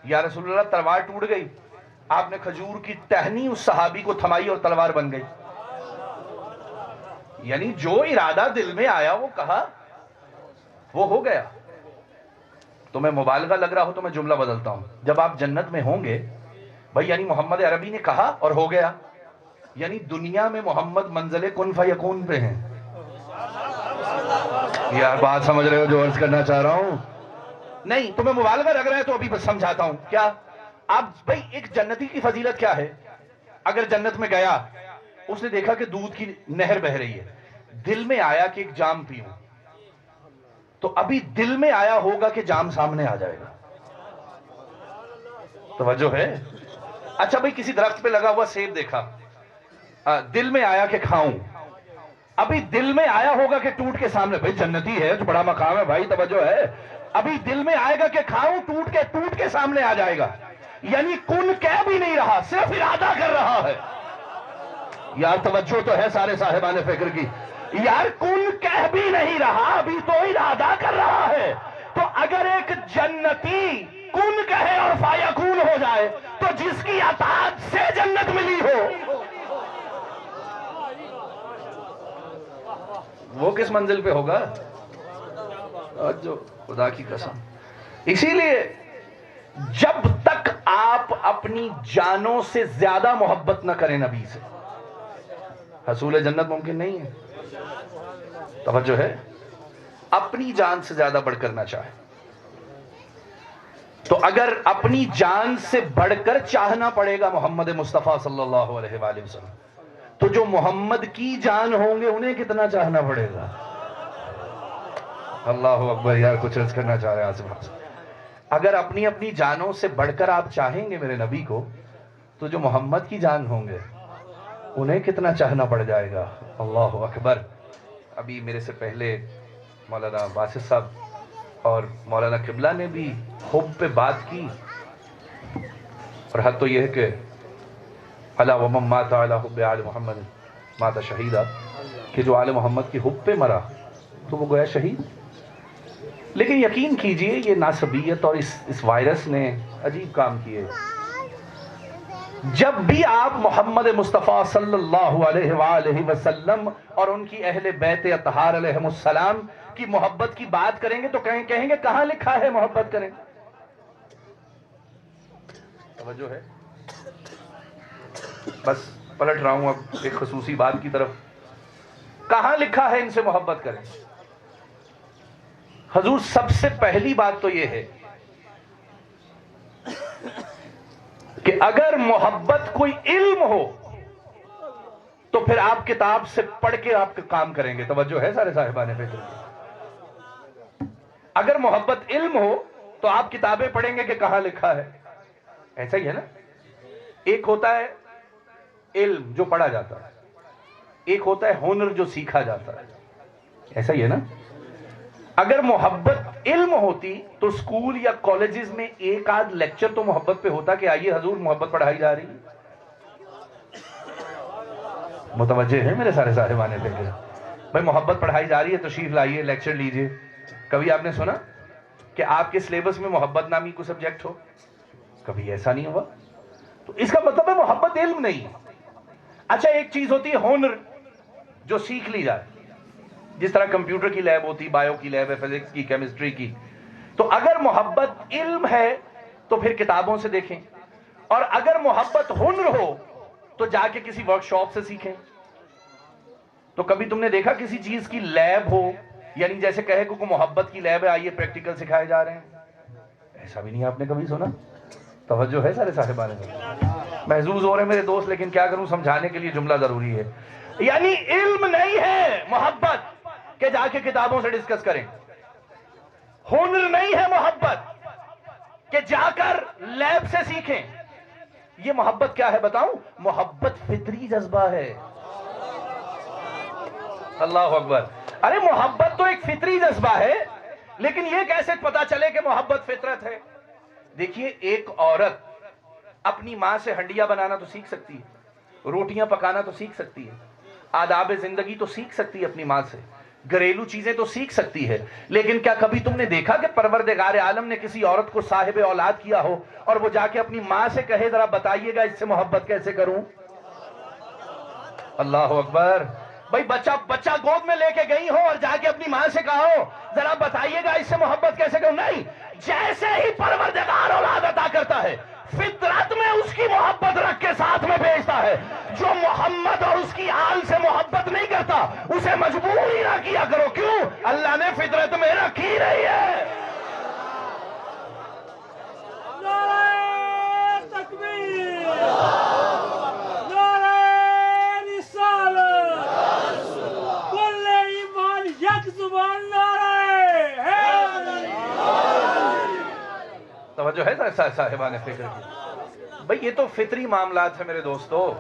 Speaker 1: یا رسول اللہ تلوار ٹوٹ گئی، آپ نے کھجور کی ٹہنی اس صحابی کو تھمائی اور تلوار بن گئی. یعنی جو ارادہ دل میں آیا وہ کہا، وہ ہو گیا. تمہیں مبالغہ لگ رہا ہو تو میں جملہ بدلتا ہوں. جب آپ جنت میں ہوں گے بھائی، یعنی محمد عربی نے کہا اور ہو گیا. یعنی دنیا میں محمد منزل کن فیکون پہ ہیں. یار بات سمجھ رہے ہو جو عرض کرنا چاہ رہا ہوں؟ نہیں تمہیں مبالغہ لگ رہا ہے تو ابھی بس سمجھاتا ہوں. کیا آپ بھائی، ایک جنتی کی فضیلت کیا ہے؟ اگر جنت میں گیا، اس نے دیکھا کہ دودھ کی نہر بہ رہی ہے، دل میں آیا کہ ایک جام پیوں، تو ابھی دل میں آیا ہوگا کہ جام سامنے آ جائے گا. توجہ ہے؟ اچھا بھائی، کسی درخت پہ لگا ہوا سیب دیکھا، دل میں آیا کہ کھاؤں، ابھی دل میں آیا ہوگا کہ ٹوٹ کے سامنے، بھائی جنتی ہے تو بڑا مقام ہے بھائی، توجہ ہے، ابھی دل میں آئے گا کہ کھاؤں، ٹوٹ کے سامنے آ جائے گا. یعنی کن کہہ بھی نہیں رہا، صرف ارادہ کر رہا ہے. یار توجہ تو ہے سارے صاحبان فکر کی. یار کن کہہ بھی نہیں رہا، ابھی تو ارادہ کر رہا ہے. تو اگر ایک جنتی کن کہے اور فیکون ہو جائے تو جس کی اطاعت سے جنت ملی ہو وہ کس منزل پہ ہوگا؟ جو خدا کی قسم. اسی لیے جب تک آپ اپنی جانوں سے زیادہ محبت نہ کریں نبی سے، حصول جنت ممکن نہیں ہے. توجہ ہے؟ اپنی جان سے زیادہ بڑھ کر نہ چاہے. تو اگر اپنی جان سے بڑھ کر چاہنا پڑے گا محمد مصطفیٰ صلی اللہ علیہ وآلہ وسلم، تو جو محمد کی جان ہوں گے انہیں کتنا چاہنا پڑے گا؟ اللہ اکبر. یار کچھ عرض کرنا چاہ رہے ہیں آصف. اگر اپنی اپنی جانوں سے بڑھ کر آپ چاہیں گے میرے نبی کو، تو جو محمد کی جان ہوں گے انہیں کتنا چاہنا پڑ جائے گا. اللہ اکبر. ابھی میرے سے پہلے مولانا باسط صاحب اور مولانا قبلہ نے بھی حب پہ بات کی، اور حد تو یہ ہے کہ الا ومن مات علی حب آل محمد مات شہیدہ، کہ جو آل محمد کی حب پہ مرا تو وہ گویا شہید. لیکن یقین کیجئے یہ ناسبیت اور اس وائرس نے عجیب کام کیے. جب بھی آپ محمد مصطفیٰ صلی اللہ علیہ وآلہ وسلم اور ان کی اہل بیت اطہار علیہم السلام کی محبت کی بات کریں گے تو کہیں گے کہاں لکھا ہے محبت کریں؟ توجہ ہے؟ بس پلٹ رہا ہوں اب ایک خصوصی بات کی طرف. کہاں لکھا ہے ان سے محبت کریں؟ حضور سب سے پہلی بات تو یہ ہے کہ اگر محبت کوئی علم ہو تو پھر آپ کتاب سے پڑھ کے آپ کا کام کریں گے. توجہ ہے سارے صاحبان فکر کی؟ اگر محبت علم ہو تو آپ کتابیں پڑھیں گے کہ کہاں لکھا ہے. ایسا ہی ہے نا؟ ایک ہوتا ہے علم جو پڑھا جاتا ہے، ایک ہوتا ہے ہنر جو سیکھا جاتا ہے. ایسا ہی ہے نا؟ اگر محبت علم ہوتی تو اسکول یا کالجز میں ایک آدھ لیکچر تو محبت پہ ہوتا کہ آئیے حضور محبت پڑھائی جا رہی ہے. متوجہ ہے میرے سارے صاحبان فکر؟ بھائی محبت پڑھائی جا رہی ہے، تشریف لائیے، لیکچر لیجئے. کبھی آپ نے سنا کہ آپ کے سلیبس میں محبت نامی کوئی سبجیکٹ ہو؟ کبھی ایسا نہیں ہوا. تو اس کا مطلب ہے محبت علم نہیں. اچھا ایک چیز ہوتی ہے ہنر جو سیکھ لی جائے، جس طرح کمپیوٹر کی لیب ہوتی، بایو کی لیب ہے، فزکس کی، کیمسٹری کی. تو اگر محبت علم ہے تو پھر کتابوں سے دیکھیں، اور اگر محبت ہنر ہو تو جا کے کسی ورک شاپ سے سیکھیں. تو کبھی تم نے دیکھا کسی چیز کی لیب ہو، یعنی جیسے کہے کہ محبت کی لیب ہے آئیے پریکٹیکل سکھائے جا رہے ہیں؟ ایسا بھی نہیں آپ نے کبھی سنا. توجہ ہے سارے صاحبان میں؟ محظوظ ہو رہے ہیں میرے دوست، لیکن کیا کروں سمجھانے کے لیے جملہ ضروری ہے. یعنی علم نہیں ہے محبت کہ جا کے کتابوں سے ڈسکس کریں. ہنر نہیں ہے محبت کہ جا کر لیب سے سیکھیں. یہ محبت کیا ہے بتاؤں؟ محبت فطری جذبہ ہے. اللہ اکبر. ارے محبت تو ایک فطری جذبہ ہے، لیکن یہ کیسے پتا چلے کہ محبت فطرت ہے؟ دیکھیے، ایک عورت اپنی ماں سے ہنڈیا بنانا تو سیکھ سکتی ہے، روٹیاں پکانا تو سیکھ سکتی ہے، آداب زندگی تو سیکھ سکتی ہے اپنی ماں سے، گھریلو چیزیں تو سیکھ سکتی ہے. لیکن کیا کبھی تم نے دیکھا کہ پروردگار عالم نے کسی عورت کو صاحب اولاد کیا ہو اور وہ جا کے اپنی ماں سے کہے ذرا بتائیے گا اس سے محبت کیسے کروں؟ اللہ اکبر. بھائی بچہ گود میں لے کے گئی ہو اور جا کے اپنی ماں سے کہا ہو ذرا بتائیے گا اس سے محبت کیسے کروں؟ نہیں. جیسے ہی پروردگار اولاد عطا کرتا ہے، فطرت میں اس کی محبت رکھ کے ساتھ میں بھیجتا ہے. جو محمد اور اس کی آل سے محبت نہیں کرتا اسے مجبور ہی نہ کیا کرو. کیوں؟ اللہ نے فطرت میں رکھی رہی ہے.
Speaker 2: نعرہ تکبیر، نعرہ رسالت، کل ایمان یک زبان، نعرہ حیدری.
Speaker 1: توجہ ہے صاحبان فکر کی؟ بھئی یہ تو فطری معاملات ہیں میرے دوستو.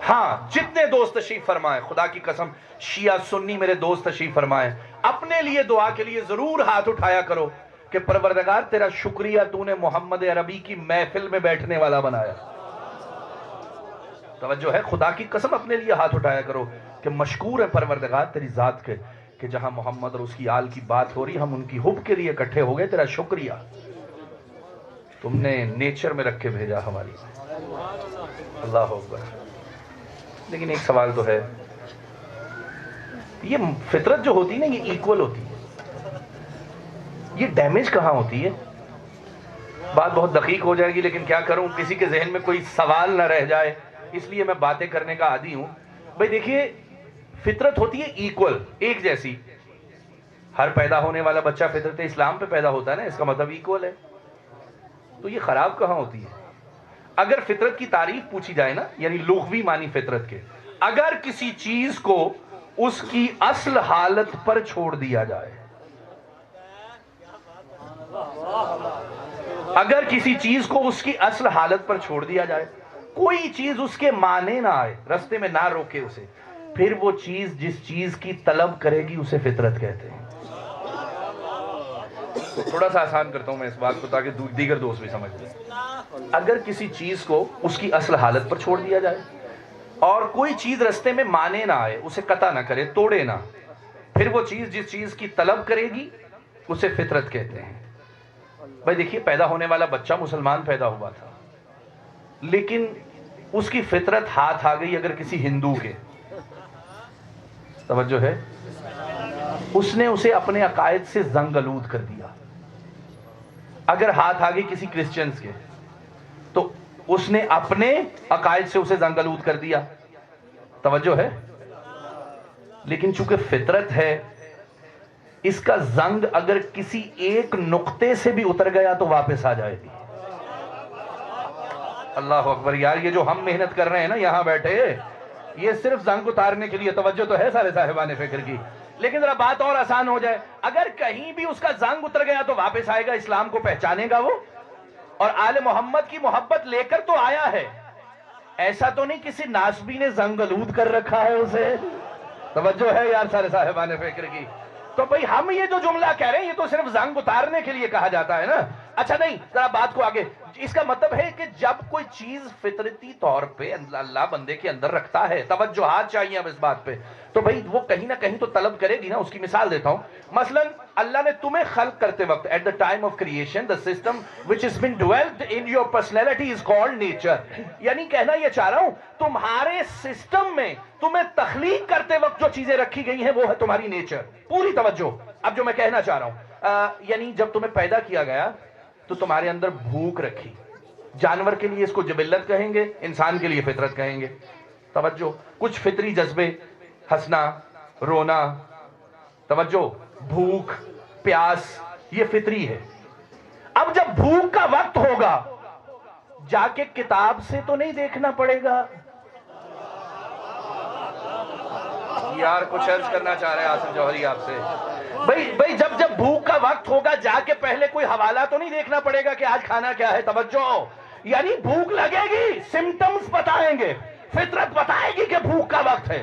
Speaker 1: ہاں، جتنے دوست تشریف فرمائیں، خدا کی قسم شیعہ سنی میرے دوست تشریف فرمائیں، اپنے لیے دعا کے لیے ضرور ہاتھ اٹھایا کرو کہ پروردگار تیرا شکریہ تو نے محمد عربی کی محفل میں بیٹھنے والا بنایا. توجہ ہے، خدا کی قسم اپنے لیے ہاتھ اٹھایا کرو کہ مشکور ہے پروردگار تیری ذات کے کہ جہاں محمد اور اس کی آل کی بات ہو رہی ہم ان کی حب کے لیے اکٹھے ہو گئے. تیرا شکریہ، تم نے نیچر میں رکھ کے بھیجا ہماری. اللہ اکبر. لیکن ایک سوال تو ہے، یہ فطرت جو ہوتی ہے نا یہ ایکول ہوتی ہے، یہ ڈیمیج کہاں ہوتی ہے؟ بات بہت دقیق ہو جائے گی لیکن کیا کروں، کسی کے ذہن میں کوئی سوال نہ رہ جائے اس لیے میں باتیں کرنے کا عادی ہوں. بھئی دیکھیے، فطرت ہوتی ہے ایکول، ایک جیسی. ہر پیدا ہونے والا بچہ فطرت اسلام پہ پیدا ہوتا ہے نا، اس کا مطلب ایکول ہے. تو یہ خراب کہاں ہوتی ہے؟ اگر فطرت کی تعریف پوچھی جائے نا، یعنی لغوی معنی فطرت کے، اگر کسی چیز کو اس کی اصل حالت پر چھوڑ دیا جائے، اگر کسی چیز کو اس کی اصل حالت پر چھوڑ دیا جائے، کوئی چیز اس کے معنی نہ آئے، رستے میں نہ روکے اسے، پھر وہ چیز جس چیز کی طلب کرے گی اسے فطرت کہتے ہیں. تھوڑا سا آسان کرتا ہوں میں اس بات کو تاکہ دیگر دوست بھی سمجھ لیں. اگر کسی چیز کو اس کی اصل حالت پر چھوڑ دیا جائے اور کوئی چیز رستے میں مانے نہ آئے، اسے قطع نہ کرے، توڑے نہ، پھر وہ چیز جس چیز کی طلب کرے گی اسے فطرت کہتے ہیں. بھائی دیکھیے، پیدا ہونے والا بچہ مسلمان پیدا ہوا تھا لیکن اس کی فطرت ہاتھ آ گئی اگر کسی ہندو کے، توجہ ہے، اس نے اسے اپنے عقائد سے زنگ آلود کر دیا. اگر ہاتھ آ گئی کسی کرسچنز کے تو اس نے اپنے عقائد سے اسے زنگ آلود کر دیا. توجہ ہے. لیکن چونکہ فطرت ہے، اس کا زنگ اگر کسی ایک نقطے سے بھی اتر گیا تو واپس آ جائے گی. اللہ اکبر. یار یہ جو ہم محنت کر رہے ہیں نا یہاں بیٹھے، یہ صرف زنگ اتارنے کے لیے. توجہ تو ہے سارے صاحبان فکر کی؟ لیکن ذرا بات اور آسان ہو جائے، اگر کہیں بھی اس کا زنگ اتر گیا تو واپس آئے گا، اسلام کو پہچانے گا وہ، اور آل محمد کی محبت لے کر تو آیا ہے. ایسا تو نہیں کسی ناسبی نے زنگ آلود کر رکھا ہے اسے. توجہ ہے یار سارے صاحبان فکر کی؟ تو بھئی ہم یہ جو جملہ کہہ رہے ہیں یہ تو صرف زنگ اتارنے کے لیے کہا جاتا ہے نا. اچھا نہیں، ذرا بات کو آگے. اس کا مطلب ہے کہ جب کوئی چیز فطرتی طور پہ اللہ بندے کے اندر رکھتا ہے، توجہات چاہیے اب اس بات پہ، تو بھئی وہ کہیں نہ کہیں تو طلب کرے گی نا. اس کی مثال دیتا ہوں. مثلا اللہ نے تمہیں خلق کرتے وقت at the time of creation the system which has been dwelt in your personality is called nature. یعنی کہنا یہ چاہ رہا ہوں تمہارے سسٹم میں تمہیں تخلیق کرتے وقت جو چیزیں رکھی گئی ہیں وہ ہے تمہاری نیچر. پوری توجہ. اب جو میں کہنا چاہ رہا ہوں، یعنی جب تمہیں پیدا کیا گیا تو تمہارے اندر بھوک رکھی. جانور کے لیے اس کو جبلت کہیں گے، انسان کے لیے فطرت کہیں گے. توجہ. کچھ فطری جذبے، ہنسنا، رونا، توجہ، بھوک، پیاس، یہ فطری ہے. اب جب بھوک کا وقت ہوگا جا کے کتاب سے تو نہیں دیکھنا پڑے گا. یار کچھ عرض کرنا چاہ رہے ہیں آصف جوہری آپ سے. بھئی جب بھوک کا وقت ہوگا جا کے پہلے کوئی حوالہ تو نہیں دیکھنا پڑے گا کہ آج کھانا کیا ہے. توجہ. یعنی بھوک لگے گی، سمٹمز بتائیں گے، فطرت بتائے گی کہ بھوک کا وقت ہے.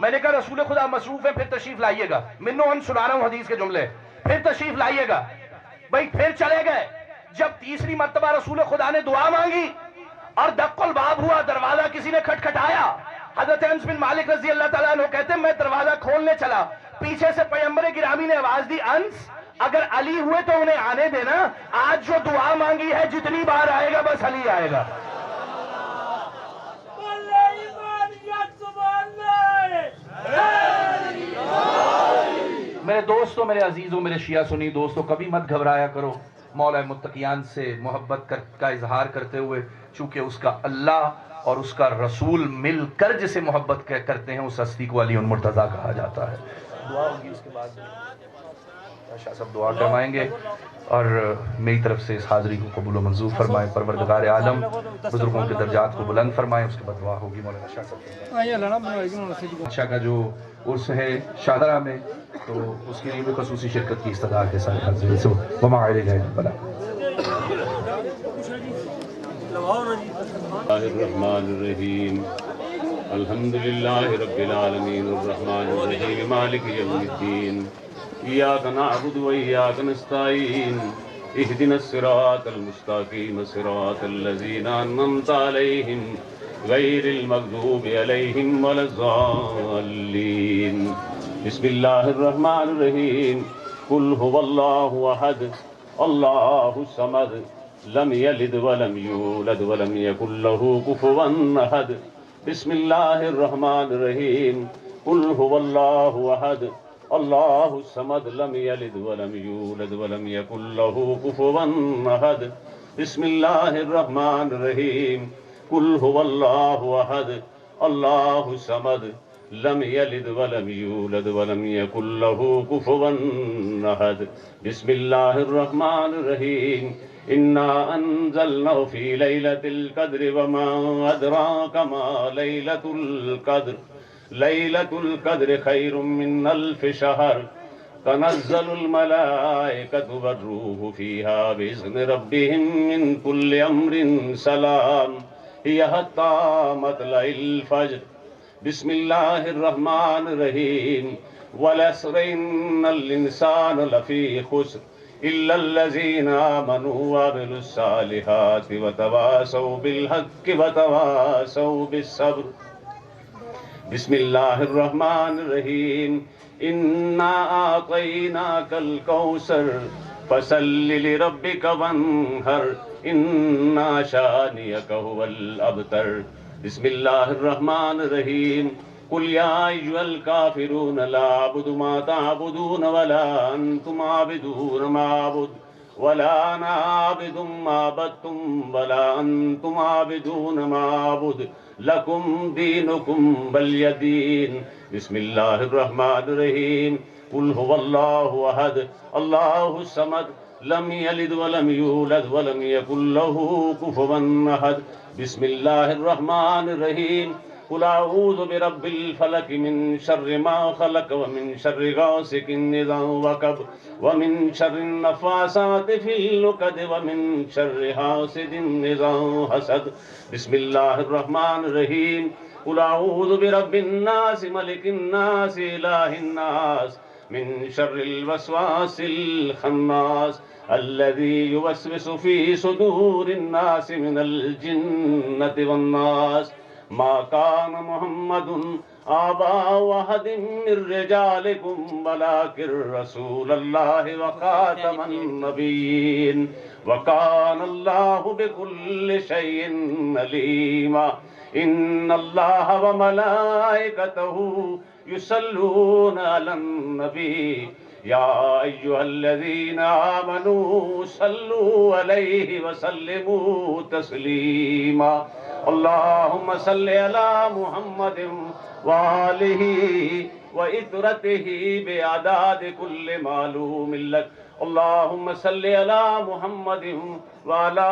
Speaker 1: میں نے کہا رسول خدا مصروف ہے، پھر تشریف لائیے گا، منو سنا رہا ہوں حدیث کے جملے، پھر تشریف لائیے گا. بھائی پھر چلے گئے. جب تیسری مرتبہ رسول خدا نے دعا مانگی اور دق الباب ہوا، دروازہ کسی نے کھٹکھٹایا. حضرت انس بن مالک رضی اللہ تعالیٰ عنہ کہتے ہیں میں دروازہ کھولنے چلا، پیچھے سے پیغمبر گرامی نے آواز دی، انس اگر علی ہوئے تو انہیں آنے دینا، آج جو دعا مانگی ہے جتنی بار آئے گا بس علی آئے گا.
Speaker 2: بولے ایمان یک زبان نعرہ
Speaker 1: میرے دوستوں، میرے عزیزوں، میرے شیعہ سنی دوستوں، کبھی مت گھبرایا کرو مولا متقیان سے محبت کا اظہار کرتے ہوئے، چونکہ اس کا اللہ اور اس کا رسول مل کر جسے محبت کرتے ہیں اس ہستی کو علی المرتضیٰ کہا جاتا ہے. دعا ہوگی اس کے بعد شاہ صاحب دعا کروائیں گے، اور میری طرف سے اس حاضری کو قبول و منظور فرمائیں. پروردگار عالم بزرگوں کے درجات کو بلند فرمائیں. اس کے بعد دعا ہوگی مولانا شاہ صاحب. شاہ کا جو عرس ہے شاہدرہ میں، تو اس کے لیے بھی خصوصی شرکت کی استدعا کے ساتھ حاضرین سے وما علیہ البلاغ.
Speaker 3: الرحمن الرحیم الحمد للہ رب العالمین الرحمن الرحیم مالک یوم الدین ایاک نعبد و ایاک نستعین اہدنا الصراط المستقیم صراط الذین انعمت علیہم غیر المغضوب علیہم ولا الضالین. بسم اللہ الرحمن الرحیم قل هو اللہ احد اللہ الصمد لم یلد ولم یولد ولم یکن له کفوا احد. بسم اللہ الرحمن الرحیم قل هو اللہ احد اللہ الصمد لم یلد ولم یولد ولم یکن له کفوا احد. بسم اللہ الرحمن الرحیم قل هو اللہ احد اللہ الصمد لم یلد ولم یولد ولم یکن له کفوا احد. بسم اللہ الرحمن الرحیم انا انزلناه في ليلة القدر وما ادراك ما ليلة القدر ليلة القدر خير من ألف شهر تنزل الملائكة والروح فيها بإذن ربهم من كل أمر سلام هي حتى مطلع الفجر. بسم الله الرحمن الرحيم والعصر إن الإنسان لفي خسر إلا الذين آمنوا وعملوا الصالحات وتواصوا بالحق وتواصوا بالصبر. بسم الله الرحمن الرحيم إنا أعطيناك الكوثر فصل لربك وانحر إن شانئك هو الأبتر. بسم الله الرحمن الرحيم قل يا أيها الكافرون لا أعبد ما تعبدون ولا أنتم عابدون ما أعبد ولا أنا عابد ما عبدتم ولا أنتم عابدون ما أعبد لكم دينكم ولي دين. بسم الله الرحمن الرحيم قل هو الله أحد الله الصمد لم يلد ولم يولد ولم يكن له كفوا أحد. بسم الله الرحمن الرحيم قل اعوذ برب الفلق من شر ما خلق ومن شر غاسق اذا وقب ومن شر النفاثات في العقد ومن شر حاسد اذا حسد. بسم الله الرحمن الرحيم قل اعوذ برب الناس ملك الناس اله الناس من شر الوسواس الخناس الذي يوسوس في صدور الناس من الجنة والناس. ما كان محمد آبا أحد من رجالكم ولكن رسول الله وخاتم النبيين وكان الله بكل شيء عليما. إن الله وملائكته يصلون على النبي يا أيها الذين آمنوا صلوا عليه وسلموا تسليما. اللهم صل على محمد وآله وإطرته بأعداد كل معلوم لك. اللهم صل على محمد وعلى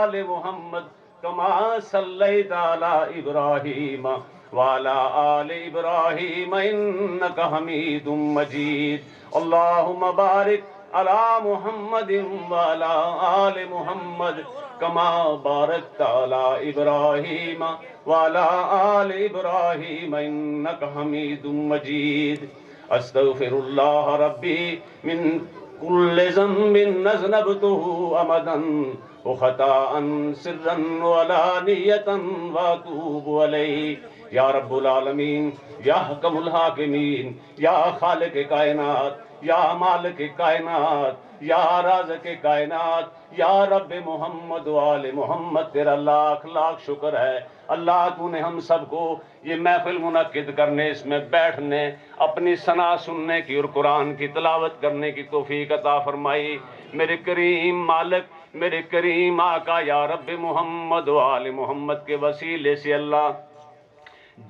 Speaker 3: آل محمد كما صليت على إبراهيم وعلى آل إبراهيم إنك حميد مجيد. اللهم بارك على محمد وعلى آل محمد كما باركت على إبراهيم وعلى آل إبراهيم إنك حميد مجيد أستغفر الله ربي من كل ذنب أذنبته أبدا وخطأ سرا وعلانية وأتوب عليه یا رب العالمین، یا حکم الحاکمین، یا خالق کائنات، یا مالک کائنات، یا رازق کائنات، یا رب محمد و آل محمد، تیرا لاکھ لاکھ شکر ہے اللہ، تو نے ہم سب کو یہ محفل منعقد کرنے، اس میں بیٹھنے، اپنی ثنا سننے کی اور قرآن کی تلاوت کرنے کی توفیق عطا فرمائی۔ میرے کریم مالک، میرے کریم آقا، یا رب محمد و آل محمد کے وسیلے سے اللہ،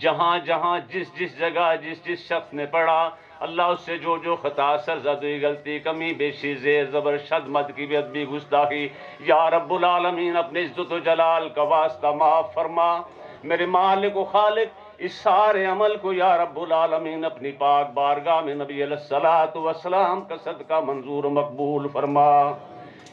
Speaker 3: جہاں جہاں جس جگہ جس شخص نے پڑھا اللہ، اس سے جو خطا، سرزدی، غلطی، کمی بیشی، زیر زبر، شد مد کی بے ادبی، گستاخی، یا رب العالمین اپنے عزت و جلال کا واسطہ معاف فرما۔ میرے مالک و خالق، اس سارے عمل کو یا رب العالمین اپنی پاک بارگاہ میں نبی علیہ الصلوۃ والسلام کا صدقہ منظور و مقبول فرما۔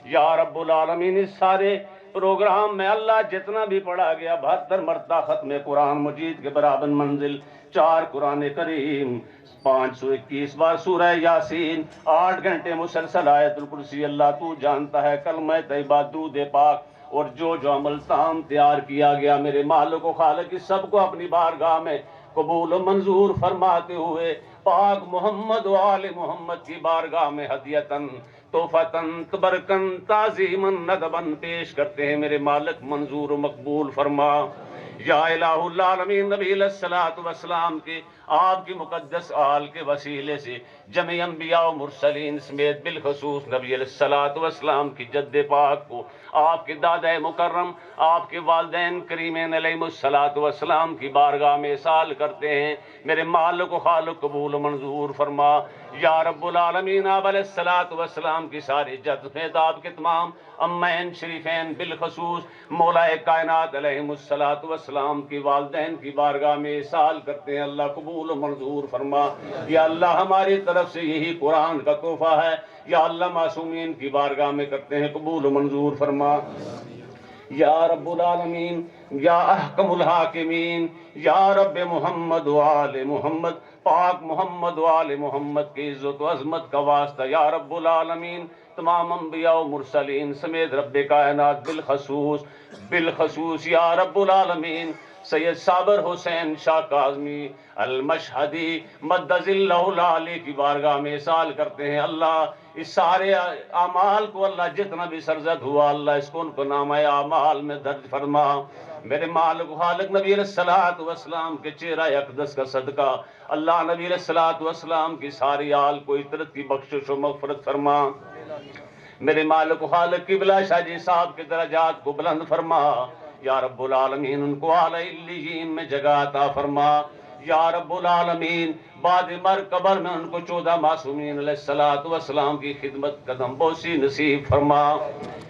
Speaker 3: یا رب العالمین اس سارے پروگرام میں اللہ جتنا بھی پڑھا گیا، 72 مرتبہ ختم قرآن مجید کے برابر منزل، 4 قرآن کریم، 521 بار سورہ یاسین، 8 گھنٹے مسلسل آیت الکرسی، اللہ تو جانتا ہے، کلمہ طیبہ، درود پاک اور جو عمل تام تیار کیا گیا، میرے مالک و خالق اس سب کو اپنی بارگاہ میں قبول و منظور فرماتے ہوئے پاک محمد و آل محمد کی بارگاہ میں ہدیتاً، تحفتاً، تبرکاً، تعظیماً، ندباً پیش کرتے ہیں، میرے مالک منظور و مقبول فرما۔ یا الہ العالمین نبی علیہ الصلوۃ والسلام کے، آپ کی مقدس آل کے وسیلے سے جمع انبیاء و مرسلین سمیت بالخصوص نبی علیہ الصلوۃ والسلام کی جد پاک کو، آپ کے دادا مکرم، آپ کے والدین کریمین علیہم الصلوۃ والسلام کی بارگاہ میں سال کرتے ہیں، میرے مالک و خالق قبول و منظور فرما۔ یا رب العالمین آپ علیہ الصلوۃ والسلام کی ساری جد سمیت آپ کے تمام امین شریفین بالخصوص مولا کائنات علیہم الصلوۃ والسلام کی والدین کی بارگاہ میں سال کرتے ہیں، اللہ قبول و منظور فرما۔ یا اللہ ہماری طرف سے یہی قرآن کا تحفہ ہے، یا اللہ معصومین کی بارگاہ میں کرتے ہیں، قبول و منظور فرما۔ یا رب العالمین، یا احکم الحاکمین، یا رب محمد و آل محمد، پاک محمد و آل محمد کی عزت و عظمت کا واسطہ یا رب العالمین تمام انبیاء و مرسلین سمیت رب کائنات بالخصوص یا رب العالمین سید صابر حسین شاہ کاظمی المشہدی مدد اللہ العالی کی بارگاہ میں سال کرتے ہیں، اللہ اس سارے اعمال کو اللہ جتنا بھی سرزد ہوا اللہ اس کو ان کو نامہ اعمال میں درج فرما۔ میرے مالک و خالق نبی علیہ الصلوۃ والسلام کے چہرہ اقدس کا صدقہ اللہ نبی علیہ الصلوۃ والسلام کی ساری آل کو عطرت کی بخشش و مغفرت فرما۔ میرے مالک و خالق قبلہ شاہ جی صاحب کے درجات کو بلند فرما، یا رب العالمین ان کو اعلی علیین میں جگہ عطا فرما۔ یا رب العالمین بعد مر قبر میں ان کو 14 معصومین علیہ الصلوۃ والسلام کی خدمت قدم بوسی نصیب فرما۔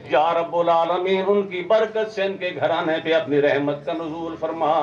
Speaker 3: یا رب العالمین ان کی برکت سے ان کے گھرانے پہ اپنی رحمت کا نزول فرما۔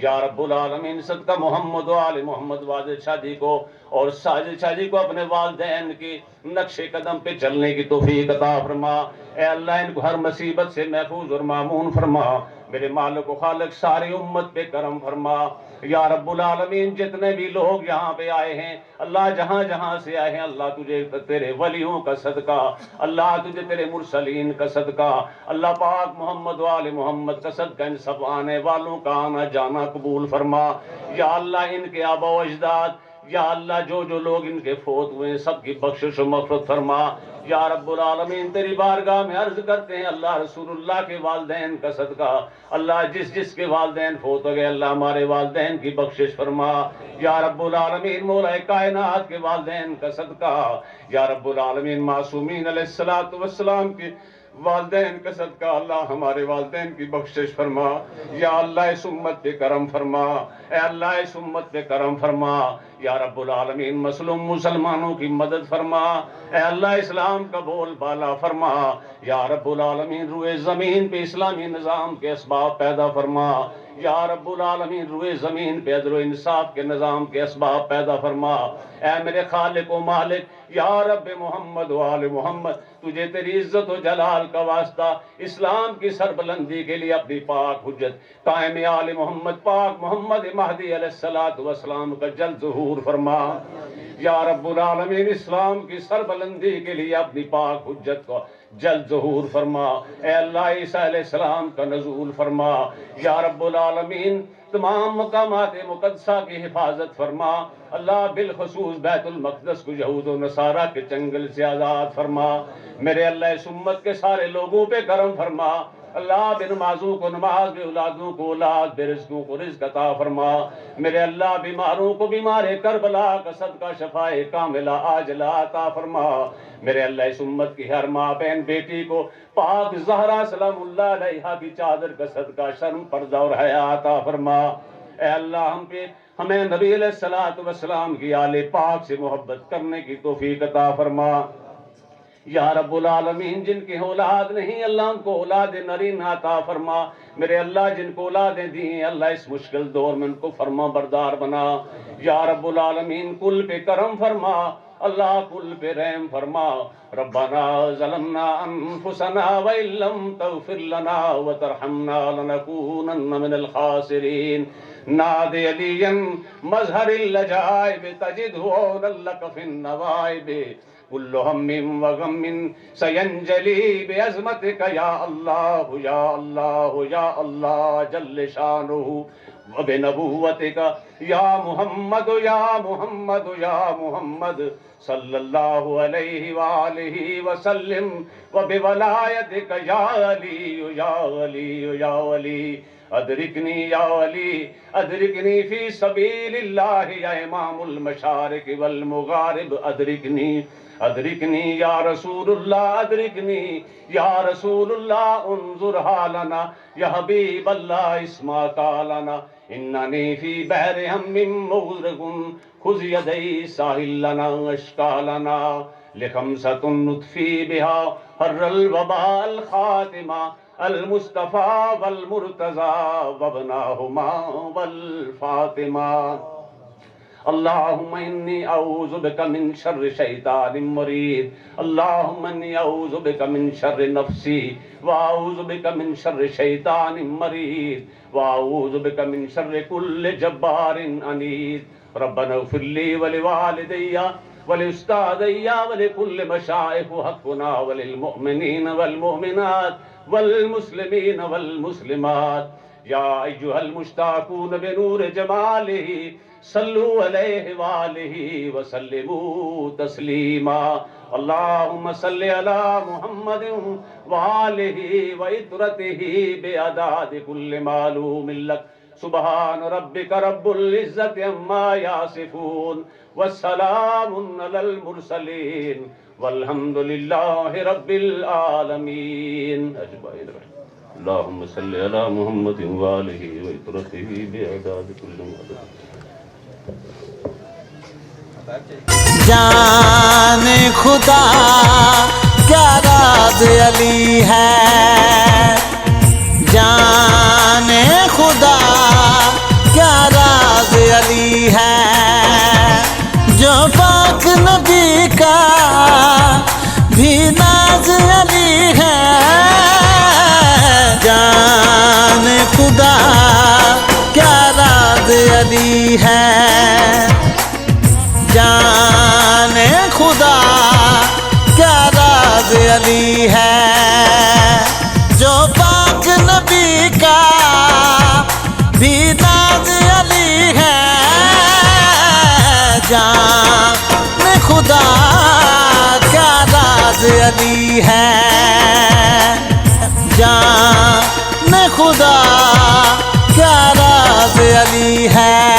Speaker 3: یا رب العالمین صدقہ محمد و آل محمد واجد شاہ جی کو اور ساجد شاہ جی کو اپنے والدین کی نقش قدم پہ چلنے کی توفیق عطا فرما۔ اے اللہ ان کو ہر مصیبت سے محفوظ اور مامون فرما۔ میرے مالک و خالق ساری امت پہ کرم فرما۔ یا رب العالمین جتنے بھی لوگ یہاں پہ آئے ہیں اللہ جہاں جہاں سے آئے ہیں اللہ تجھے تیرے ولیوں کا صدقہ، اللہ تجھے تیرے مرسلین کا صدقہ، اللہ پاک محمد و آل محمد کا صدقہ ان سب آنے والوں کا آنا جانا قبول فرما۔ یا اللہ ان کے آبا و اجداد یا اللہ جو لوگ ان کے فوت ہوئے ہیں سب کی بخشش و مغفرت فرما۔ یا رب العالمین تیری بارگاہ میں عرض کرتے ہیں اللہ رسول اللہ کے والدین کا صدقہ، اللہ جس کے والدین فوت ہو گئے اللہ ہمارے والدین کی بخشش فرما۔ یا رب العالمین مولا کائنات کے والدین کا صدقہ، یا رب العالمین معصومین علیہ الصلوۃ والسلام کی والدین کا صدقہ اللہ ہمارے والدین کی بخشش فرما۔ یا اللہ اس امت پہ کرم فرما، اے اللہ اس امت پہ کرم فرما۔ یا رب العالمین مظلوم مسلمانوں کی مدد فرما، اے اللہ اسلام کا بول بالا فرما۔ یا رب العالمین روئے زمین پہ اسلامی نظام کے اسباب پیدا فرما۔ یا رب العالمین روئے زمین پہ عدل و انصاف کے نظام کے اسباب پیدا فرما۔ اے میرے خالق و مالک، یا رب محمد و آل محمد، تجھے تیری عزت و جلال کا واسطہ اسلام کی سربلندی کے لیے اپنی پاک حجت قائم آل محمد پاک محمد مہدی علیہ السلام کا جلد ظہور فرما۔ یا رب العالمین اسلام کی سربلندی کے لیے اپنی پاک حجت کو جلد ظہور فرما۔ اے اللہ عیسیٰ علیہ السلام کا نزول فرما۔ یا رب العالمین تمام مقامات مقدسہ کی حفاظت فرما۔ اللہ بالخصوص بیت المقدس کو یہود و نصارہ کے چنگل سے آزاد فرما۔ میرے اللہ اس امت کے سارے لوگوں پہ کرم فرما۔ اللہ بے نمازوں کو نماز، بے اولادوں کو اولاد، بے رزقوں کو رزق عطا فرما۔ میرے اللہ بیماروں کو بیمار کربلا کا صدقہ شفائے کاملہ عاجلہ عطا فرما۔ میرے اللہ اس امت کی ہر ماں بہن بیٹی کو پاک زہرا سلام اللہ علیہا کی چادر کا صدقہ شرم پردہ اور حیا عطا فرما۔ اے اللہ ہمیں نبی علیہ السلام کی آل پاک سے محبت کرنے کی توفیق عطا فرما۔ یا رب العالمین جن کی اولاد نہیں اللہ ان کو اولاد نرین عطا فرما۔ میرے اللہ جن کو اولادیں دی ہیں اللہ اس مشکل دور میں ان کو فرما بردار بنا۔ یا رب العالمین کل پہ کرم فرما، اللہ کل پہ رحم فرما۔ ربنا ظلمنا انفسنا وان لم تغفر لنا وترحمنا لنكونن من الخاسرین۔ نادی علیا مظہر اللجائب تجدہ عونا لک فی النوائب۔ کل ہم وغم سینجلی بعظمتک یا اللہ یا اللہ یا اللہ جل شانہ وبنبوتک یا محمد یا محمد یا محمد صلی اللہ علیہ وآلہ وسلم وبولایتک یا علی یا علی یا علی۔ ادرکنی یا علی ادرکنی فی سبیل اللہ یا امام المشارق والمغارب۔ ادرکنی یا رسول اللہ ادرکنی یا رسول اللہ انظر حالنا یا حبیب اللہ اسما قالنا۔ اننی فی بحر ہم مغرق خذ یدی ساحل لنا اشکالنا۔ لخمسۃ نطفی بہا حر الوباء الخاتمہ المصطفیٰ والمرتضیٰ وابناہما والفاطمہ۔ اللہم انی اعوذ بک من شر شیطان مرید۔ اللہم انی اعوذ بک من شر نفسی واعوذ بک من شر شیطان مرید واعوذ بک من شر کل جبار عنید۔ ربنا اغفر لی ولوالدی ولأستاذی ولكل مشائخ حقنا وللمؤمنین والمؤمنات والمسلمین والمسلمات۔ یا ایہا المشتاقون بنور جمالہ صلوا علیہ وآلہ وسلموا تسلیما۔ اللہم صل علی محمد وآلہ وعطرتہ بعداد کل معلوم لک۔ سبحان ربک رب العزت عما یصفون والسلام علی المرسلین والحمد للہ رب العالمین اجمعین۔ اللہم صل علی محمد وآلہ وعطرتہ بعداد کل معلوم۔
Speaker 4: جان خدا کیا راز علی ہے، جان خدا کیا راز علی ہے، جو پاک نبی کا بھی ناز علی ہے۔ جان خدا کیا راز علی ہے، جان خدا کیا راز علی ہے، جو پاک نبی کا بھی ناز علی ہے۔ جان خدا کیا راز علی ہے، جان خدا کیا راز علی ہے۔